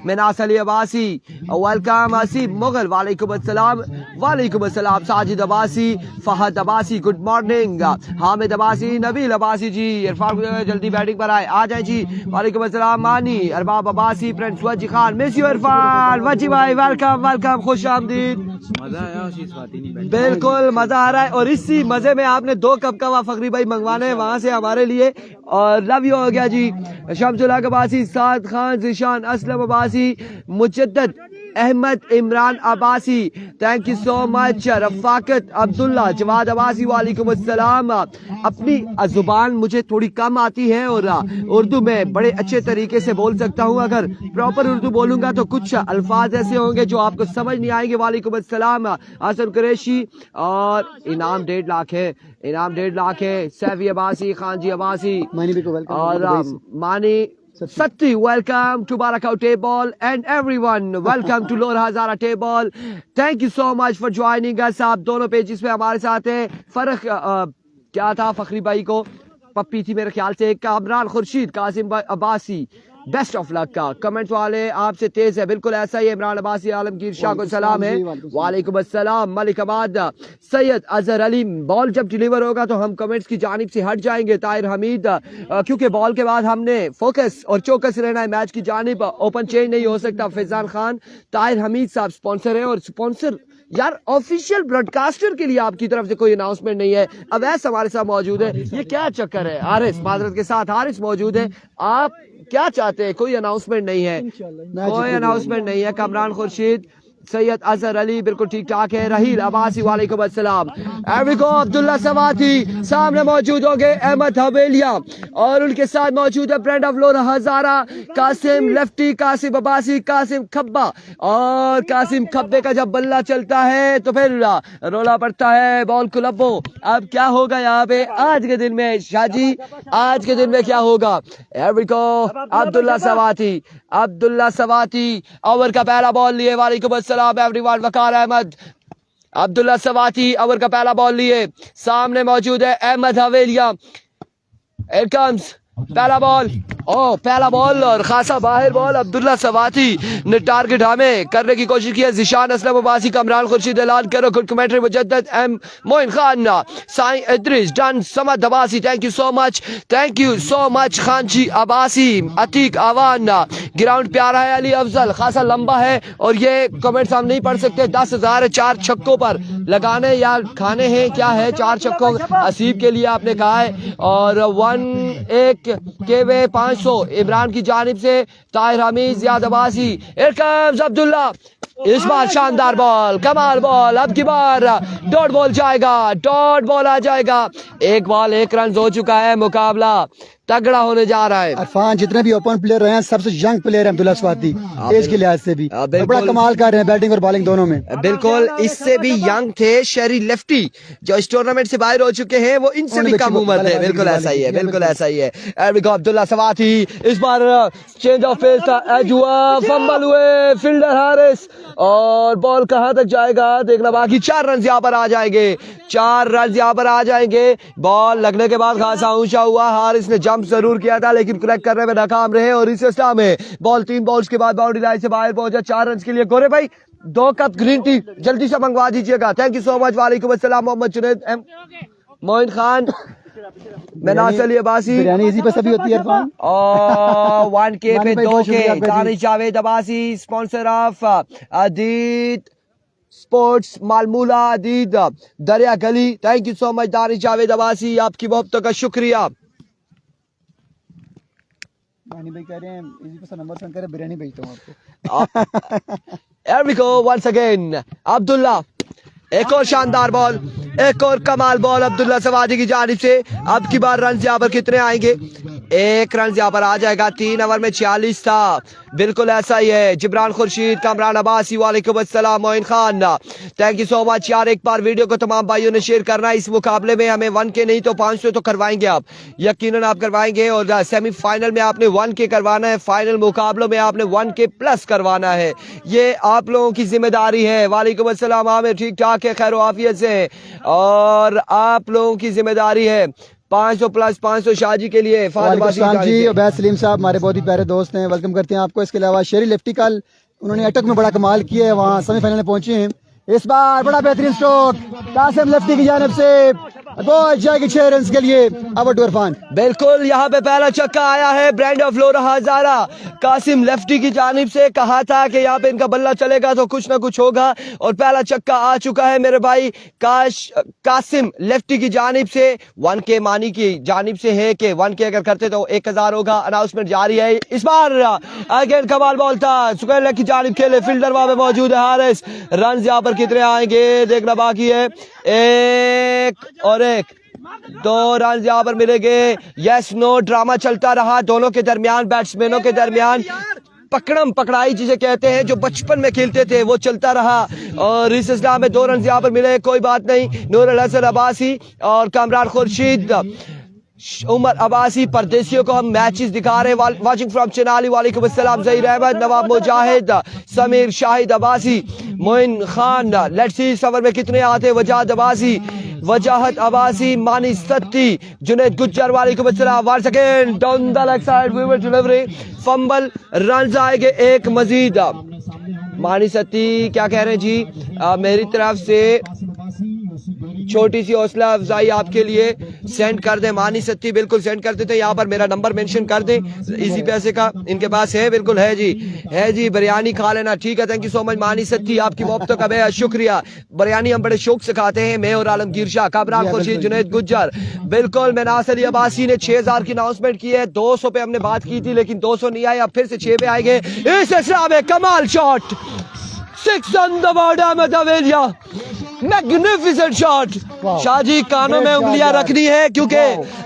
मिनास अली अब्बासी, वेलकम। असीम मुगल, वालेकुम अस्सलाम। वालेकुम अस्सलाम। Sajid Abbasi, Fahad Abbasi, good morning. हामिद अब्बासी, नबील अब्बासी जी, इरफान जल्दी बैटिंग पर आए, आ जाए जी। वालेकुम अस्सलाम। मानी, अरबाब अब्बासी, फ्रेंड्स वजी खान, मिस यू इरफान। वजी भाई वेलकम वेलकम, खुश आमदीद। बिल्कुल मजा आ रहा है, और इसी मजे में आपने 2 कप का फखरी भाई मंगवाने हैं वहां से हमारे लिए, और लव यू हो गया जी। Shamsul Haq Abbasi, Saad Khan, Zeeshan Aslam Abbasi, Mujaddid Ahmed, Imran Abbasi, thank you so much. Rafaqat Abdullah, Jawad Abbasi, वालेकुम अस्सलाम। अपनी जुबान मुझे थोड़ी कम आती है और उर्दू में बड़े अच्छे तरीके से बोल सकता हूँ। अगर प्रॉपर उर्दू बोलूंगा तो कुछ अल्फाज ऐसे होंगे जो आपको समझ नहीं आएंगे। वालेकुम अस्सलाम। हसन कुरैशी, और इनाम 1.5 लाख है, इनाम 1.5 लाख है। सैफी अब्बासी, खान जी अब्बासी, और मानी Satti, welcome to Barakau Table, and everyone welcome to Lor Hazara Table. Thank you so much for joining us. आप दोनों पेजेस पे हमारे साथ हैं। फर्क क्या था फखरी भाई को पप्पी थी मेरे ख्याल से। Kamran Khurshid, Qasim Abbasi, best of luck का कमेंट वाले आपसे तेज है, बिल्कुल ऐसा ही। इमरान अब्बासी, आलमगीर शाह को सलाम है, वालेकुम अस्सलाम। मलिक अबाद, सैयद अजहर अली, बॉल जब डिलीवर होगा तो हम कमेंट्स की जानिब से हट जाएंगे। ताहिर हमीद, क्योंकि बॉल के बाद हमने फोकस और चौकस रहना है मैच की जानिब, ओपन चेंज नहीं हो सकता। फैजान खान, ताहिर हमीद साहब स्पॉन्सर है, और स्पॉन्सर यार ऑफिशियल ब्रॉडकास्टर के लिए आपकी तरफ से कोई अनाउंसमेंट नहीं है। अवैस हमारे साथ मौजूद है, ये क्या चक्कर है? हारिस माजरत के साथ हारिस मौजूद है। आप क्या चाहते हैं? कोई अनाउंसमेंट नहीं है, कोई अनाउंसमेंट नहीं है। कामरान खुर्शीद, सैयद अजहर अली बिल्कुल ठीक ठाक है। रहील अब्बासी, वालेकुम अस्सलाम। एवरिको अब्दुल्ला सवाती सामने मौजूद हो गए। अहमद हवेलिया, और उनके साथ मौजूद है फ्रेंड ऑफ लोर हजारा, कासिम लेफ्टी, कासिम अब्बासी, कासिम खब्बा। और कासिम खब्बे का जब बल्ला चलता है तो फिर रोला पड़ता है बॉल कुलब्बो। अब क्या होगा यहाँ पे आज के दिन में शाहजी, आज के दिन में क्या होगा? एवरिको अब्दुल्ला सवाती, अब्दुल्ला सवाती ओवर का पहला बॉल लिए। वालेकुम अस्सलाम एवरीवन। वकार अहमद, अब्दुल्ला सवाती ओवर का पहला बॉल लिए। सामने मौजूद है अहमद हवेलिया। Here comes पहला बॉल, पहला बॉल और खासा बाहर बॉल। अब्दुल्ला सवाती ने टारगेट हमें करने की कोशिश की है। जिशान असलम अब्बासी, कमरान खुर्शीद, ऐलान करो good commentary, Mujaddid M Moin Khan, Sai Idris, डन Samad Abbasi, thank you so much, thank you so much. Khan ji Abbasi, Atiq Awan, ground प्यारा है। अली अफजल खासा लंबा है, और ये कमेंट्स हम नहीं पढ़ सकते। 10,000 4 छक्कों पर लगाने या खाने हैं, क्या है 4 छक्कों असीब के लिए आपने कहा है। और 1 के वे 500 इमरान की जानिब से। ताहिर हमीद, जियाद अब्बासी, हियर कम्स अब्दुल्ला, इस बार शानदार बॉल, कमाल बॉल। अब की बार डॉट बॉल जाएगा, डॉट बॉल आ जाएगा। 1 बॉल 1 रन हो चुका है। मुकाबला तगड़ा होने जा रहा है। इरफान जितने भी ओपन प्लेयर रहे हैं सबसे यंग प्लेयर है अब्दुल्ला स्वाति, एज के लिहाज से भी बिल्कुल। बड़ा कमाल कर रहे हैं बैटिंग और बॉलिंग दोनों में। बिल्कुल, इससे भी यंग थे शेरी लेफ्टी जो इस टूर्नामेंट से बाहर हो चुके हैं, वो इनसे भी कम उम्र थे। बिल्कुल ऐसा ही है, बिल्कुल ऐसा ही है। अब्दुल्ला सवाती इस बार चेंज ऑफ पेस था, एज हुआ, फंबल हुए फील्डर हारिस और बॉल कहां तक जाएगा देखना बाकी। 4 रन यहाँ पर आ जाएंगे, 4 रन यहाँ पर आ जाएंगे। बॉल लगने के बाद खासा ऊंचा हुआ, हारिस ने जंप जरूर किया था लेकिन क्रैक करने में नाकाम रहे और इस स्टार में बॉल 3 बॉल्स के बाद बाउंड्री लाइन से बाहर पहुंचा। 4 रन के लिए गोरे भाई 2 कप ग्रीन टी जल्दी से मंगवा दीजिएगा। Thank you so much. वालेकुम अस्सलाम मोहम्मद जुनैद मोइन खान मेनासली अब्बासी। बिरयानी इसी पे सभी होती है इरफान। और 1K पे 2K आपका जी। Danish Javed Abbasi, sponsor of Adeed sports मालमूला Adeed Dariya Gali. Thank you so much Danish Javed Abbasi, आपकी मोहब्बतों का शुक्रिया। भाई कह रहे हैं इसी पे नंबर सेंड करें, बिरयानी भेजता हूं आपको। Here we go once again. Abdullah एक और शानदार बॉल, एक और कमाल बॉल अब्दुल्ला सवादी की जानिब से। अब की बार रन यहाँ पर कितने आएंगे? 1 रन यहाँ पर आ जाएगा। 3 ओवर में 46 था। बिल्कुल ऐसा ही है। जिब्रान खुर्शीद, कामरान अब्बासी, वालेकुम अस्सलाम, Moin Khan, thank you so much यार। एक बार वीडियो को तमाम भाइयों ने शेयर करना है। इस मुकाबले में हमें 1K नहीं तो 500 तो करवाएंगे आप, यकीनन आप करवाएंगे। और सेमीफाइनल में आपने 1K करवाना है, फाइनल मुकाबलों में आपने 1K प्लस करवाना है। ये आप लोगों की जिम्मेदारी है। वालेकुम अस्सलाम आमिर, ठीक ठाक है, खैर आफियत से, और आप लोगों की जिम्मेदारी है। 500 प्लस 500 शाहजी के लिए। जी उबैद सलीम साहब हमारे बहुत ही प्यारे दोस्त हैं, वेलकम करते हैं आपको। इसके अलावा शेरी लेफ्टी कल उन्होंने अटक में बड़ा कमाल किया है, वहाँ सेमीफाइनल में पहुंचे हैं। इस बार बड़ा बेहतरीन स्ट्रोक कासिम लेफ्टी की जानिब से, पहुंच जाएगी 6 रन के लिए। अब टू इरफान, बिल्कुल यहाँ पे पहला छक्का आया है brand of Flora Hazara Qasim lefty की जानिब से। कहा था कि यहाँ पे इनका बल्ला चलेगा तो कुछ ना कुछ होगा और पहला छक्का आ चुका है मेरे भाई कासिम लेफ्टी की जानिब से। 1K मानी की जानिब से है कि 1K अगर करते तो 1000 होगा। अनाउंसमेंट जारी है। इस बार अगेन कमाल बॉल था, सुकैर लेग की जानिब खेले, फील्डर वहां पे मौजूद है हारिस। रन यहाँ पर कितने आएंगे देखना बाकी है। 1 और 1, 2 रन यहाँ पर मिलेंगे। यस नो ड्रामा चलता रहा दोनों के दरमियान, बैट्समैनों के दरमियान। पकड़म पकड़ाई जिसे कहते हैं, जो बचपन में खेलते थे वो चलता रहा। और इस सिलसिले में 2 रन यहाँ पर मिले, कोई बात नहीं। नूर अल हसन अब्बासी और कामरान खुर्शीद, उमर अब्बासी, परदेसियों को हम मैचेस दिखा रहे हैं। वाचिंग फ्रॉम चेनाली, वालेकुम अस्सलाम, ज़हीर अहमद, नवाब मुजाहिद, समीर शाहिद अब्बासी, मोइन खान। लेट्स सी इस ओवर में कितने आते हैं। वजाहत अब्बासी, वजाहत अब्बासी, मानी सत्ती, जुनैद गुज्जर, वालेकुम अस्सलाम। 1 second down the leg side, we will delivery, fumble, run आएंगे 1 मजीद। मानी सत्ती क्या कह रहे हैं जी? मेरी तरफ से छोटी सी हौसला अफजाई आपके लिए सेंड कर दे। मानी सत्ती बिल्कुल सेंड कर देते हैं। यहाँ पर मेरा नंबर मेंशन कर दे, इसी पैसे का इनके पास है। बिल्कुल है जी, है जी, बिरयानी खा लेना, ठीक है। थैंक यू सो मच मानी सत्ती, आपकी मोहब्बतों का बेहद शुक्रिया। बिरयानी हम बड़े शौक से खाते हैं। मैं और आलमगीर शाह, कामरान खुर्शीद, जुनैद गुज्जर, बिल्कुल। मेनासली अब्बासी ने 6000 की अनाउंसमेंट की है। 200 पे हमने बात की थी लेकिन 200 नहीं आए, अब फिर से 6 पे आएंगे। इस सिलसिले में कमाल shot, 6 on the board, Ahmed Aveliya, magnificent shot. Shahji कानों में उंगलियां रखनी है क्योंकि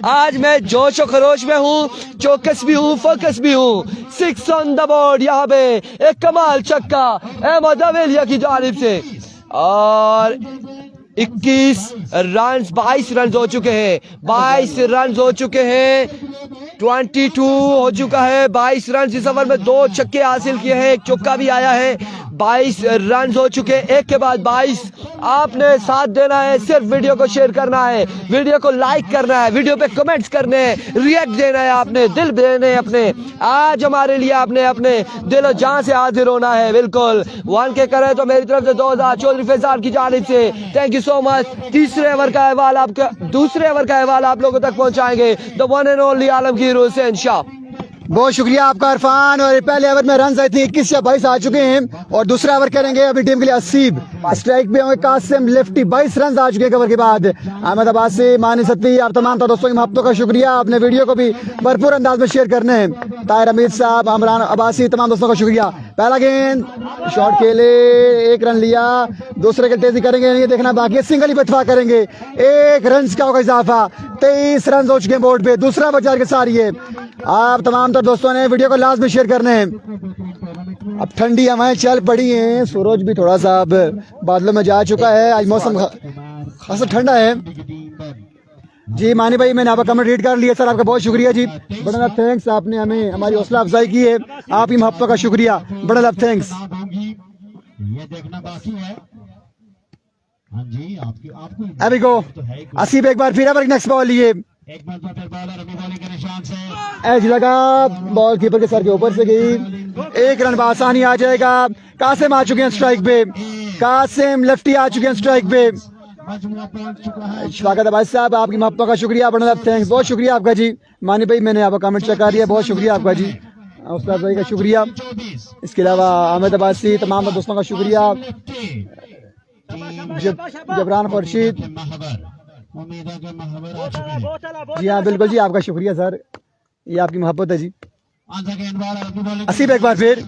आज मैं जोश और खरोश में हूँ, चौकस भी हूँ, फोकस भी हूँ। 6 ऑन द बोर्ड, यहाँ पे एक कमाल छक्का अहमद अवेलिया की जानिब से। और 21 रन, 22 रन हो चुके हैं, 22 रन हो चुके हैं, 22 हो चुका है। 22 रन इस ओवर में 2 छक्के हासिल किए हैं, एक चौका भी आया है। 22 रन हो चुके हैं, एक के बाद 22। आपने साथ देना है, सिर्फ वीडियो को शेयर करना है, वीडियो को लाइक करना है, वीडियो पे कमेंट्स करने हैं, रिएक्ट देना है, आपने दिल देने हैं अपने। आज हमारे लिए आपने अपने दिल और जान से हाजिर होना है। बिल्कुल 1K करे तो मेरी तरफ से 2000 चौधरी फैजान की जानिब से थैंक यू सो मच। तीसरे ओवर का अहवाल आपका, दूसरे ओवर का अहवाल आप लोगों तक पहुंचाएंगे the one and only Alamgir Hussain Shah. बहुत शुक्रिया आपका इरफान। और पहले ओवर में रन आए थे 21 या 22 आ चुके हैं और दूसरा ओवर करेंगे अभी टीम के लिए असीब। स्ट्राइक पे होंगे कासिम लेफ्टी 22 रन आ चुके हैं कवर के बाद। अहमद अब्बासी, मानी सत्ती, आप तमाम दोस्तों की मोहब्बतों का शुक्रिया। अपने वीडियो को भी भरपूर अंदाज में शेयर करने हैं। ताहिर हमीद साहब, अमरान अब्बासी, तमाम दोस्तों का शुक्रिया। पहला गेंद शॉट खेले, 1 रन लिया। दूसरे के तेजी करेंगे ये देखना बाकी है, सिंगल ही बतवा करेंगे। 1 रन का होगा इजाफा, 23 रन हो चुके हैं बोर्ड पे। दूसरा बचार के साथ ये आप तमाम दोस्तों ने वीडियो को लाजमी शेयर करने हैं। अब ठंडी हवाएं चल पड़ी हैं, सूरज भी थोड़ा सा अब बादलों में जा चुका है। आज मौसम खासा ठंडा है जी। मानी भाई, मैंने आपका कमेंट रीड कर लिया सर, आपका बहुत शुक्रिया जी। बड़ा लव थैंक्स, आपने हमें हमारी हौसला अफजाई की है। आप ही मोहब्बतों का शुक्रिया, बड़ा लव थैंक्स। ये देखना बाकी है। हाँ जी, आपको अभी को असीब एक बार फिर अवर नेक्स्ट बॉल लिए, एक बार तो फिर बॉलर अभी बॉलिंग के निशान से एज लगा, बॉल कीपर के सर के ऊपर से गई। 1 रन आसानी आ जाएगा। कासिम आ चुके हैं स्ट्राइक पे, कासिम लेफ्टी आ चुके हैं स्ट्राइक पे। मजमुआ पहुंच चुका है। शफाकत अब्बासी साहब, आपकी मोहब्बतों का शुक्रिया, बड़ा थैंक्स, बहुत शुक्रिया आपका जी। मानी भाई, मैंने आपका कमेंट चेक कर लिया, बहुत शुक्रिया आपका जी। उस्ताद भाई का शुक्रिया। इसके अलावा अहमद अब्बासी, तमाम दोस्तों का शुक्रिया। जबरान खुर्शीद, उम्मीद है कि महावर आ चुके हैं। जी हाँ बिल्कुल जी, आपका शुक्रिया सर, ये आपकी मोहब्बत है जी। असीब एक बार फिर,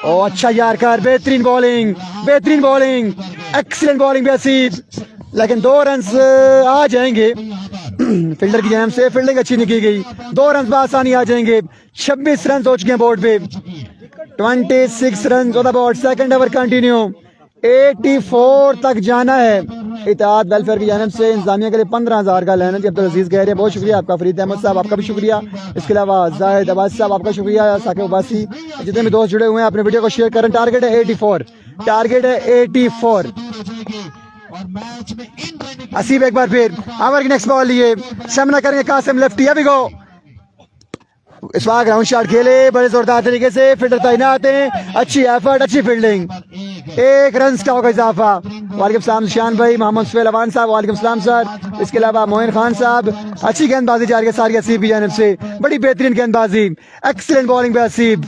ओ अच्छा यार कर, बेहतरीन बॉलिंग, बेहतरीन बॉलिंग, एक्सीलेंट बॉलिंग भी असीब, लेकिन 2 रन आ जाएंगे फील्डर की जानिब से। फील्डिंग अच्छी नहीं की गई, 2 रन आसानी आ जाएंगे। 26 रन हो चुके हैं बोर्ड पे, 26 run on the board. Second over continue, 84 तक जाना है। इत्तेहाद वेलफेयर की जानिब से इंतजामिया के लिए 15,000 का लेना जी। अब्दुल अजीज कह रहे हैं, बहुत शुक्रिया आपका। फरीद अहमद साहब, आपका भी शुक्रिया। इसके अलावा जाहिद अब्बासी साहब, आपका शुक्रिया। साकिब अब्बासी, जितने भी दोस्त जुड़े हुए हैं अपने वीडियो को शेयर करें। टारगेट है 84, टारगेट है 84। असीब एक बार फिर ओवर की नेक्स्ट बॉल लिए, सामना करेंगे कासिम लेफ्टी। अभी गो इस बार ग्राउंड शॉट खेले बड़े जोरदार तरीके से, फील्डर तैनात हैं, अच्छी एफर्ट, अच्छी फील्डिंग। 1 रन का होगा इजाफा। वालेकुम सलाम शान भाई, मोहम्मद सुहेल अवान साहब, वालेकुम सलाम सर। इसके अलावा मोइन खान साहब, अच्छी गेंदबाजी जा रही है सारी असीब की जानिब से, बड़ी बेहतरीन गेंदबाजी, एक्सीलेंट बॉलिंग पे असीब।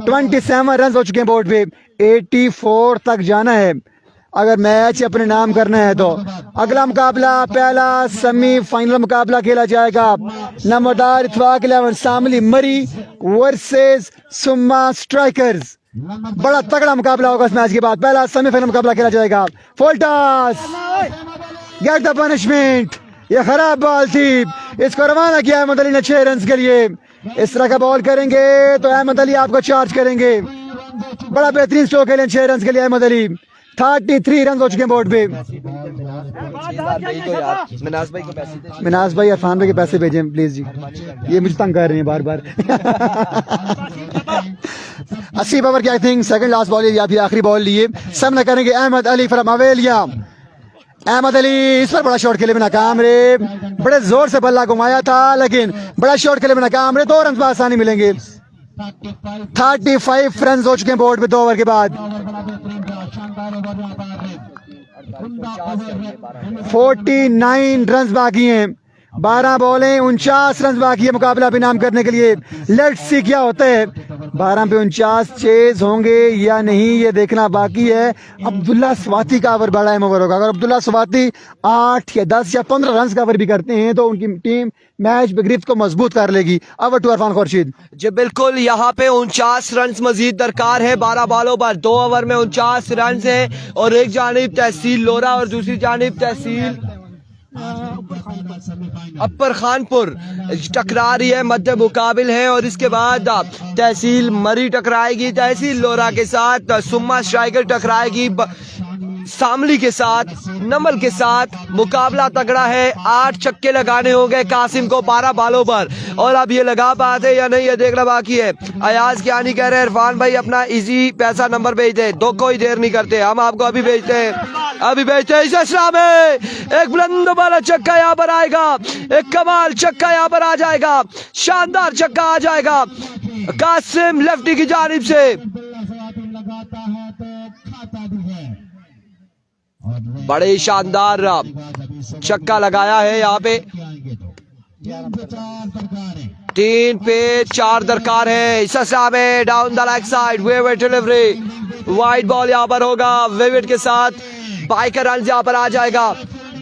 27 रन हो चुके हैं बोर्ड पे, 84 तक जाना है अगर मैच अपने नाम करना है तो। अगला मुकाबला, पहला सेमीफाइनल मुकाबला खेला जाएगा। नंबरदार इत्तेफाक 11 शामली मरी वर्सेस सुम्मा स्ट्राइकर्स। बड़ा तगड़ा मुकाबला होगा इस मैच के बाद। पहला सेमीफाइनल मुकाबला खेला जाएगा। Full toss, get the punishment. ये खराब बॉल थी, इसको रवाना किया अहमद अली ने 6 रन के लिए। इस तरह का बॉल करेंगे तो अहमद अली आपको चार्ज करेंगे। बड़ा बेहतरीन स्ट्रोक खेले 6 रन के लिए अहमद अली। 33 रन हो चुके हैं बोर्ड पे। मिनाज भाई, इरफान भाई के पैसे भेजें प्लीज जी, ये मुझे तंग कर रहे हैं बार बार। 80 ओवर की I think second last ball या फिर आखिरी बॉल लिए। सामना करेंगे अहमद अली फ्रॉम हवेलिया। अहमद अली इस पर बड़ा शॉट खेले में नाकाम रे, बड़े जोर से बल्ला घुमाया था लेकिन बड़ा शॉट खेले में नाकाम रे। 2 रन पर आसानी मिलेंगे। 35 रन हो चुके हैं बोर्ड पे 2 ओवर के बाद। 49 रन बाकी हैं, 12 बॉलें, 49 रन बाकी है मुकाबला भी नाम करने के लिए। लेट्स सी क्या होता है, 12 पे 49 चेज होंगे या नहीं ये देखना बाकी है। अब्दुल्ला स्वाति का ओवर बड़ा अहम ओवर होगा। अगर अब्दुल्ला स्वाति 8 या 10 या 15 रन का ओवर भी करते हैं तो उनकी टीम मैच गिरफ्त को मजबूत कर लेगी। ओवर टू इरफान खुर्शीद जी बिल्कुल, यहाँ पे 49 रन मजीद दरकार है। 12 बॉलों पर 2 ओवर में 49 रन है और एक जानिब तहसील लोरा और दूसरी जानिब तहसील अपर खानपुर टकरा रही है, मध्य मुकाबिल है। और इसके बाद तहसील मरी टकराएगी तहसील लोरा के साथ, सुम्मा स्ट्राइकर टकराएगी शामली के साथ, नमल के साथ। मुकाबला तगड़ा है, 8 छक्के लगाने हो गए कासिम को 12 बालों पर, और अब ये लगा पाते या नहीं ये देखना बाकी है। अयाज क्या नहीं कह रहे, इरफान भाई अपना इजी पैसा नंबर भेज दे, दो कोई देर नहीं करते, हम आपको अभी भेजते हैं, अभी भेजते हैं। इस इस्लाम में एक बुलंद वाला चक्का यहाँ पर आएगा, एक कमाल चक्का यहाँ पर आ जाएगा, शानदार चक्का आ जाएगा कासिम लेफ्टी की जानिब से। बड़े शानदार छक्का लगाया है यहाँ पे। 3 पे 4 दरकार है। ससाबे डाउन द लेग साइड, वेवेट डिलीवरी, वाइड बॉल यहाँ पर होगा। वेवेट के साथ बाई का रन यहाँ पर आ जाएगा।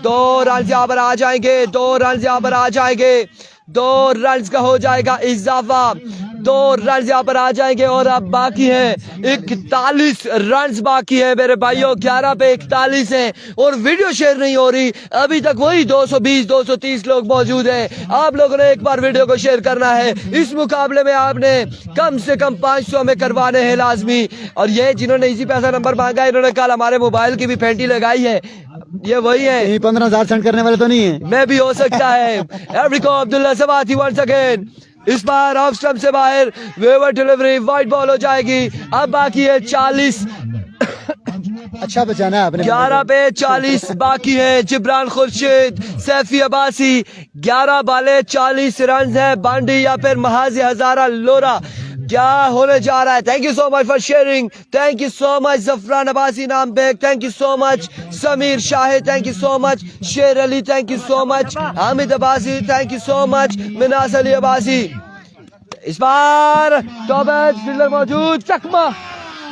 2 रन यहाँ पर आ जाएंगे, 2 रन यहाँ पर आ जाएंगे, 2 रन का हो जाएगा इजाफा। 2 रन यहाँ पर आ जाएंगे और अब बाकी है 41 रन बाकी है मेरे भाइयों। 11 पे 41 है और वीडियो शेयर नहीं हो रही। अभी तक वही 220-230 लोग मौजूद हैं। आप लोगों ने एक बार वीडियो को शेयर करना है। इस मुकाबले में आपने कम से कम 500 में करवाने हैं लाजमी। और ये जिन्होंने इसी पैसा नंबर मांगा है, इन्होंने कल हमारे मोबाइल की भी फेंटी लगाई है। ये वही है, 15,000 सेंड करने वाले तो नहीं है। मैं भी हो सकता है। एवरीको अब्दुल्ला सवाती वंस अगेन, इस बार ऑफ स्टंप से बाहर, वेवर डिलीवरी, वाइड बॉल हो जाएगी। अब बाकी है 40। अच्छा बचाना आपने। 11 पे 40 बाकी है। जिब्रान खुर्शीद, सैफी अब्बासी, 11 बाले 40 रन है। बांडी या फिर महाजी हजारा लोरा क्या होने जा रहा है। Thank you so much for sharing, thank you so much Zafran Abbasi नाम Baig, thank you so much Sameer Shahid, thank you so much Sher Ali, thank you so much Hamid Abbasi, thank you so much Minas Ali Abbasi. इस बार टॉप एज फील्डर मौजूद, चकमा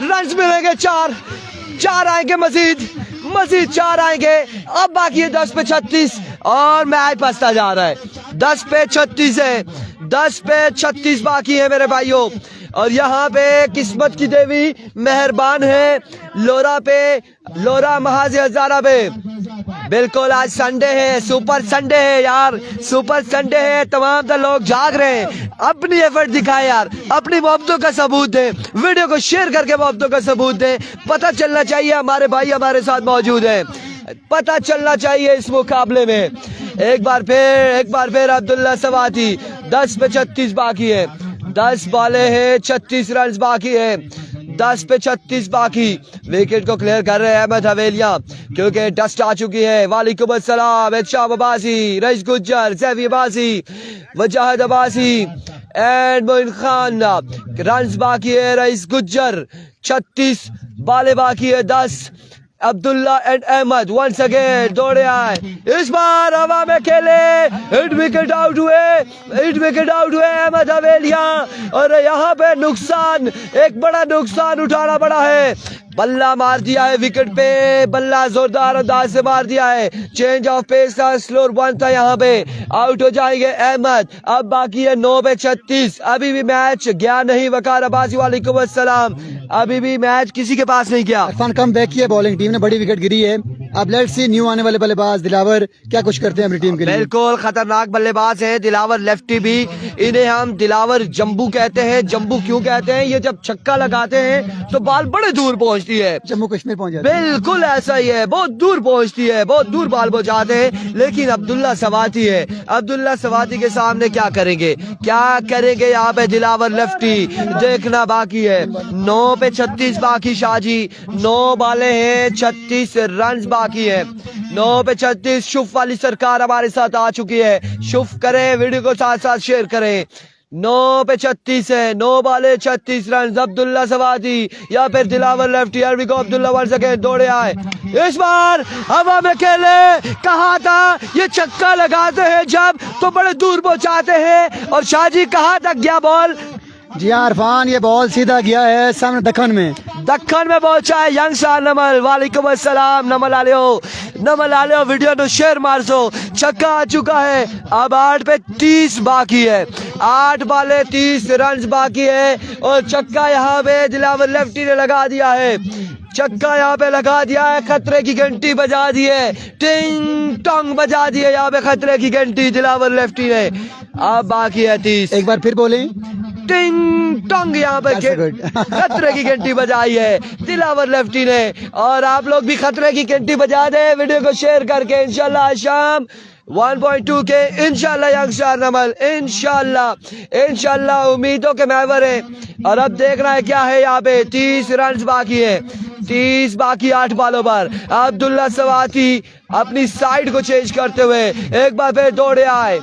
रन मिलेंगे। 4 आएंगे, मजीद 4 आएंगे। अब बाकी है 10 पे 36 और मैच फंसता जा रहा है। 10 पे 36 है, 10 पे 36 बाकी है मेरे भाइयों। और यहाँ पे किस्मत की देवी मेहरबान है लोरा महाजी हजारा पे। बिल्कुल आज संडे है, सुपर संडे है यार, सुपर संडे है। तमाम लोग जाग रहे हैं। अपनी एफर्ट दिखाए यार, अपनी मोहब्बतों का सबूत दें, वीडियो को शेयर करके मोहब्बतों का सबूत दें। पता चलना चाहिए हमारे भाई हमारे साथ मौजूद हैं, पता चलना चाहिए इस मुकाबले में। एक बार फिर अब्दुल्ला सवाती। 10 पे 36 बाकी है, 10 बॉले हैं, 36 रन बाकी है। 10 पे 36 बाकी। विकेट को क्लियर कर रहे हैं अहमद हवेलिया क्योंकि डस्ट आ चुकी है। वालेकुम अस्सलाम, एहशाम अब्बासी, रईस गुज्जर, सैफी अब्बासी, वजाहद अब्बासी एंड मोइन खान। रन बाकी है रईस गुज्जर, 36 बाले बाकी है 10। Abdullah and Ahmed once again दौड़े आए, इस बार हवा में खेले, हिट विकेट आउट हुए अहमद हवेलिया। और यहाँ पे नुकसान, एक बड़ा नुकसान उठाना पड़ा है। बल्ला मार दिया है विकेट पे, बल्ला जोरदार अंदाज से मार दिया है। चेंज ऑफ पेस था, स्लोर वन था, यहाँ पे आउट हो जाएंगे अहमद। अब बाकी है 9 पे 36। अभी भी मैच गया नहीं। वकार अब्बासी वालेकुम अस्सलाम, अभी भी मैच किसी के पास नहीं गया। इरफान कम बैक की है, बॉलिंग टीम ने बड़ी विकेट गिरी है। अब लेट्स सी न्यू आने वाले बल्लेबाज दिलावर क्या कुछ करते हैं अपनी टीम के लिए। बिल्कुल खतरनाक बल्लेबाज हैं दिलावर, लेफ्टी भी। इन्हें हम दिलावर जम्बू कहते हैं। जम्बू क्यों कहते हैं? ये जब छक्का लगाते हैं तो बॉल बड़े दूर पहुंचती है, जम्मू कश्मीर पहुंच जाते हैं। बिल्कुल ऐसा ही है, बहुत दूर पहुंचती है, बहुत दूर बॉल पहुंचाते हैं। लेकिन अब्दुल्ला सवाती है, अब्दुल्ला सवाती के सामने क्या करेंगे यहाँ पे दिलावर लेफ्टी, देखना बाकी है। 9 पे 36 बाकी शाहजी, 9 बाले हैं, 36 रन बाकी है। 9 पे 36। शुफ वाली सरकार हमारे साथ आ चुकी है, शुफ करें, वीडियो को साथ साथ शेयर करें। 9 पे 36 है, 9 बाले 36 रन। अब्दुल्ला सवादी या फिर दिलावर लेफ्टी। अरबी को अब्दुल्ला वन सके दौड़े आए, इस बार हवा में खेले। कहा था ये छक्का लगाते हैं जब तो बड़े दूर पहुंचाते हैं। और शाहजी कहाँ तक गया बॉल? जी हाँ इरफान, ये बॉल सीधा गया है सामने दक्कन में पहुंचा है। यंग शाह नमल, वालेकुम अस्सलाम, नमल आले हो वीडियो नो शेयर मार सो। छक्का आ चुका है। अब 8 पे 30 बाकी है, 8 बाले 30 रन बाकी है। और छक्का यहाँ पे दिलावर लेफ्टी ने लगा दिया है, छक्का यहाँ पे लगा दिया है। खतरे की घंटी बजा दी है, टिंग टोंग बजा दी है यहाँ पे खतरे की घंटी दिलावर लेफ्टी ने। अब बाकी है 30। एक बार फिर बोले, टिंग टोंग यहाँ पे खतरे की घंटी बजाई है दिलावर लेफ्टी ने। और आप लोग भी खतरे की घंटी बजा दे वीडियो को शेयर करके। इंशाल्लाह शाम 1.2 के इंशाल्लाह यंगस्टर नमल, इंशाल्लाह उम्मीदों के महवर है। और अब देखना है क्या है यहाँ पे। 30 रन बाकी है, 30 बाकी 8 बालों पर। अब्दुल्ला सवाती अपनी साइड को चेंज करते हुए एक बार फिर दौड़े आए।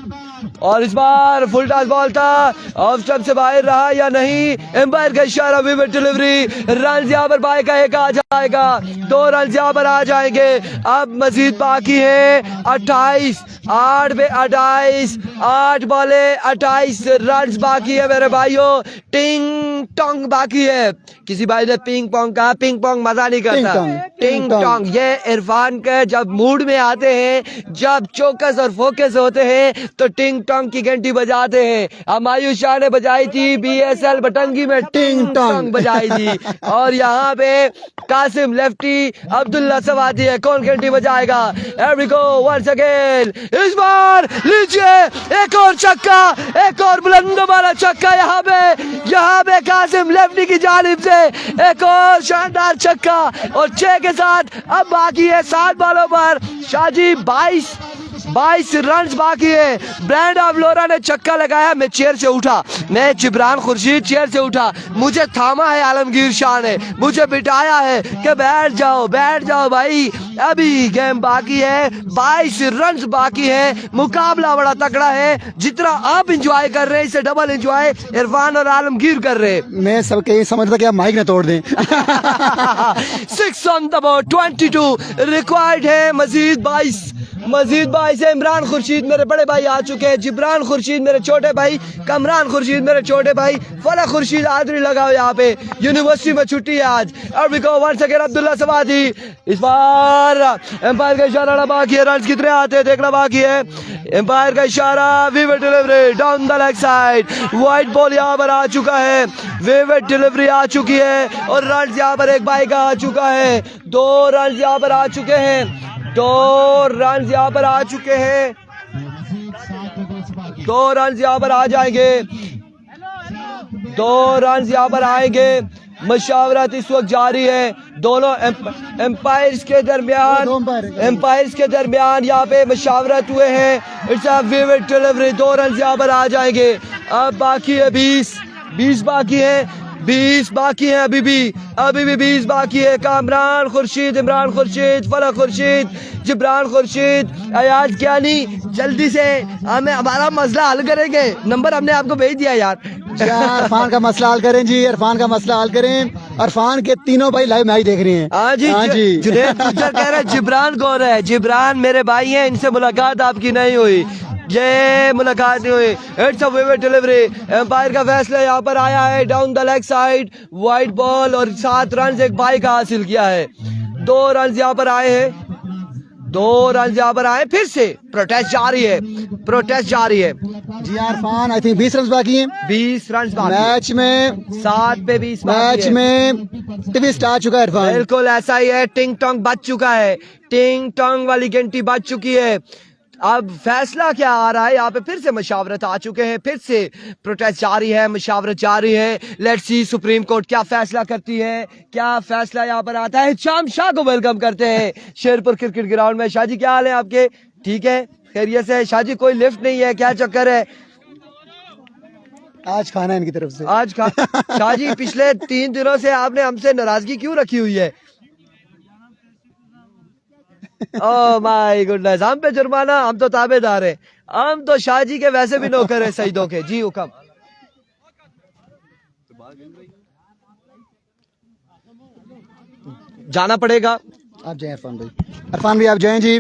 और इस बार फुल टॉस बॉल था, ऑफ स्टंप से बाहर रहा या नहीं, एम्पायर का इशारा, विकेट डिलीवरी। रन यहाँ पर बाय का 1 आ जाएगा, 2 रन यहाँ पर आ जाएंगे। अब मजीद बाकी है 28 8 पे 28, 8 बॉले 28 रन बाकी है मेरे भाइयों। टिंग टोंग बाकी है। किसी भाई ने पिंग पोंग कहा, पिंग पोंग मजा नहीं करता। टिंग टोंग ये इरफान के जब मूड में आते हैं, जब चौकस और फोकस होते हैं तो टिंग टोंग की घंटी बजाते हैं। हमायूं शाह ने बजाई थी BSL बटंगी में, टिंग टोंग बजाई थी। और यहाँ पे कासिम लेफ्टी, अब्दुल्ला सवादी है, कौन घंटी बजाएगा? Here we go once again। इस बार लीजिए एक और छक्का, एक और बुलंद वाला छक्का यहाँ पे कासिम लेफ्टी की जानिब से एक और शानदार छक्का। और 6 के साथ अब बाकी है 7 बॉलों पर शाहजी 22 रन बाकी है। ब्रांड ऑफ लोरा ने छक्का लगाया। मैं चेयर से उठा, मैं जिब्रान खुर्शीद चेयर से उठा, मुझे थामा है आलमगीर शाह ने, मुझे बिठाया है कि बैठ जाओ भाई, अभी गेम बाकी है, 22 रन बाकी है, मुकाबला बड़ा तगड़ा है। जितना आप इंजॉय कर रहे हैं इससे डबल इंजॉय इरफान और आलमगीर कर रहे हैं। मैं सबके समझता कि आप माइक न तोड़ दें। 6 ऑन द बोर्ड, 22 रिक्वायर्ड है, मजीद 22 से इमरान खुर्शीद मेरे बड़े भाई आ चुके हैं, जिब्रान खुर्शीद मेरे छोटे भाई, कमरान खुर्शीद मेरे छोटे भाई, फला खुर्शीद हाजिरी लगाओ यहाँ पे, यूनिवर्सिटी में छुट्टी है आज। और भी को वन सेकेंड अब्दुल्ला सवादी, इस बार एम्पायर का इशारा बाकी है, रन कितने आते हैं देखना बाकी है। एम्पायर का इशारा, vivid delivery down the leg side, white ball यहाँ पर आ चुका है, विविड डिलीवरी आ चुकी है और रन यहाँ पर एक बाई का आ चुका है। 2 रन यहाँ पर आ चुके हैं, 2 रन यहाँ पर आ चुके हैं, 2 रन यहाँ पर आ जाएंगे, 2 रन यहाँ पर आएंगे। मशावरत इस वक्त जारी है दोनों एम्पायर्स के दरमियान यहाँ पे मशावरत हुए हैं। It's a vivid delivery, 2 run यहाँ पर आ जाएंगे। अब बाकी है 20 बाकी है, 20 बाकी है, अभी भी 20 बाकी है। कामरान खुर्शीद, इमरान खुर्शीद, फला खुर्शीद, जिब्रान खुर्शीद, अयाज ज्ञानी, जल्दी से हमारा मसला हल करेंगे। नंबर हमने आपको भेज दिया यार। इरफान का मसला हल करें जी, इरफान का मसला हल करें। इरफान के तीनों भाई लाइव मैच देख रहे हैं। हाँ जी। जुनैद गुज्जर कह रहे हैं जिब्रान कौन है? जिब्रान मेरे भाई हैं, इनसे मुलाकात आपकी नहीं हुई, ये मुलाकात नहीं हुई। It's a vivid delivery, umpire का फैसला यहाँ पर आया है, down the leg side, wide ball और 7 रन एक बाई का हासिल किया है। 2 रन यहाँ पर आए हैं, 2 रन यहाँ पर आए। फिर से प्रोटेस्ट जारी है जी। इरफान आई थिंक 20 रन बाकी हैं, 20 रन बाकी मैच में 7 पे 20 मैच में ट्विस्ट आ चुका है इरफान। बिल्कुल ऐसा ही है, टिंग टोंग बच चुका है, टिंग टोंग वाली घंटी बच चुकी है। अब फैसला क्या आ रहा है? यहाँ पे फिर से मशावरत आ चुके हैं, फिर से प्रोटेस्ट जारी है, मशावरत जारी है। लेट्स सी सुप्रीम कोर्ट क्या फैसला करती है, क्या फैसला यहाँ पर आता है। शाम शाह को वेलकम करते हैं शेरपुर क्रिकेट ग्राउंड में। शाह जी क्या हाल है आपके? ठीक है, खैरियत से? शाह जी कोई लिफ्ट नहीं है, क्या चक्कर है? आज खाना है इनकी तरफ से, आज शाह जी पिछले 3 दिनों से आपने हमसे नाराजगी क्यों रखी हुई है? ओह माय गुडनेस, हम पे जुर्माना, हम तो ताबेदार हैं, हम तो शाह जी के वैसे भी नौकर है सईदों के। जी हुक्म। जाना पड़ेगा। आप जाएं इरफान भाई, इरफान भाई आप जाएं जी।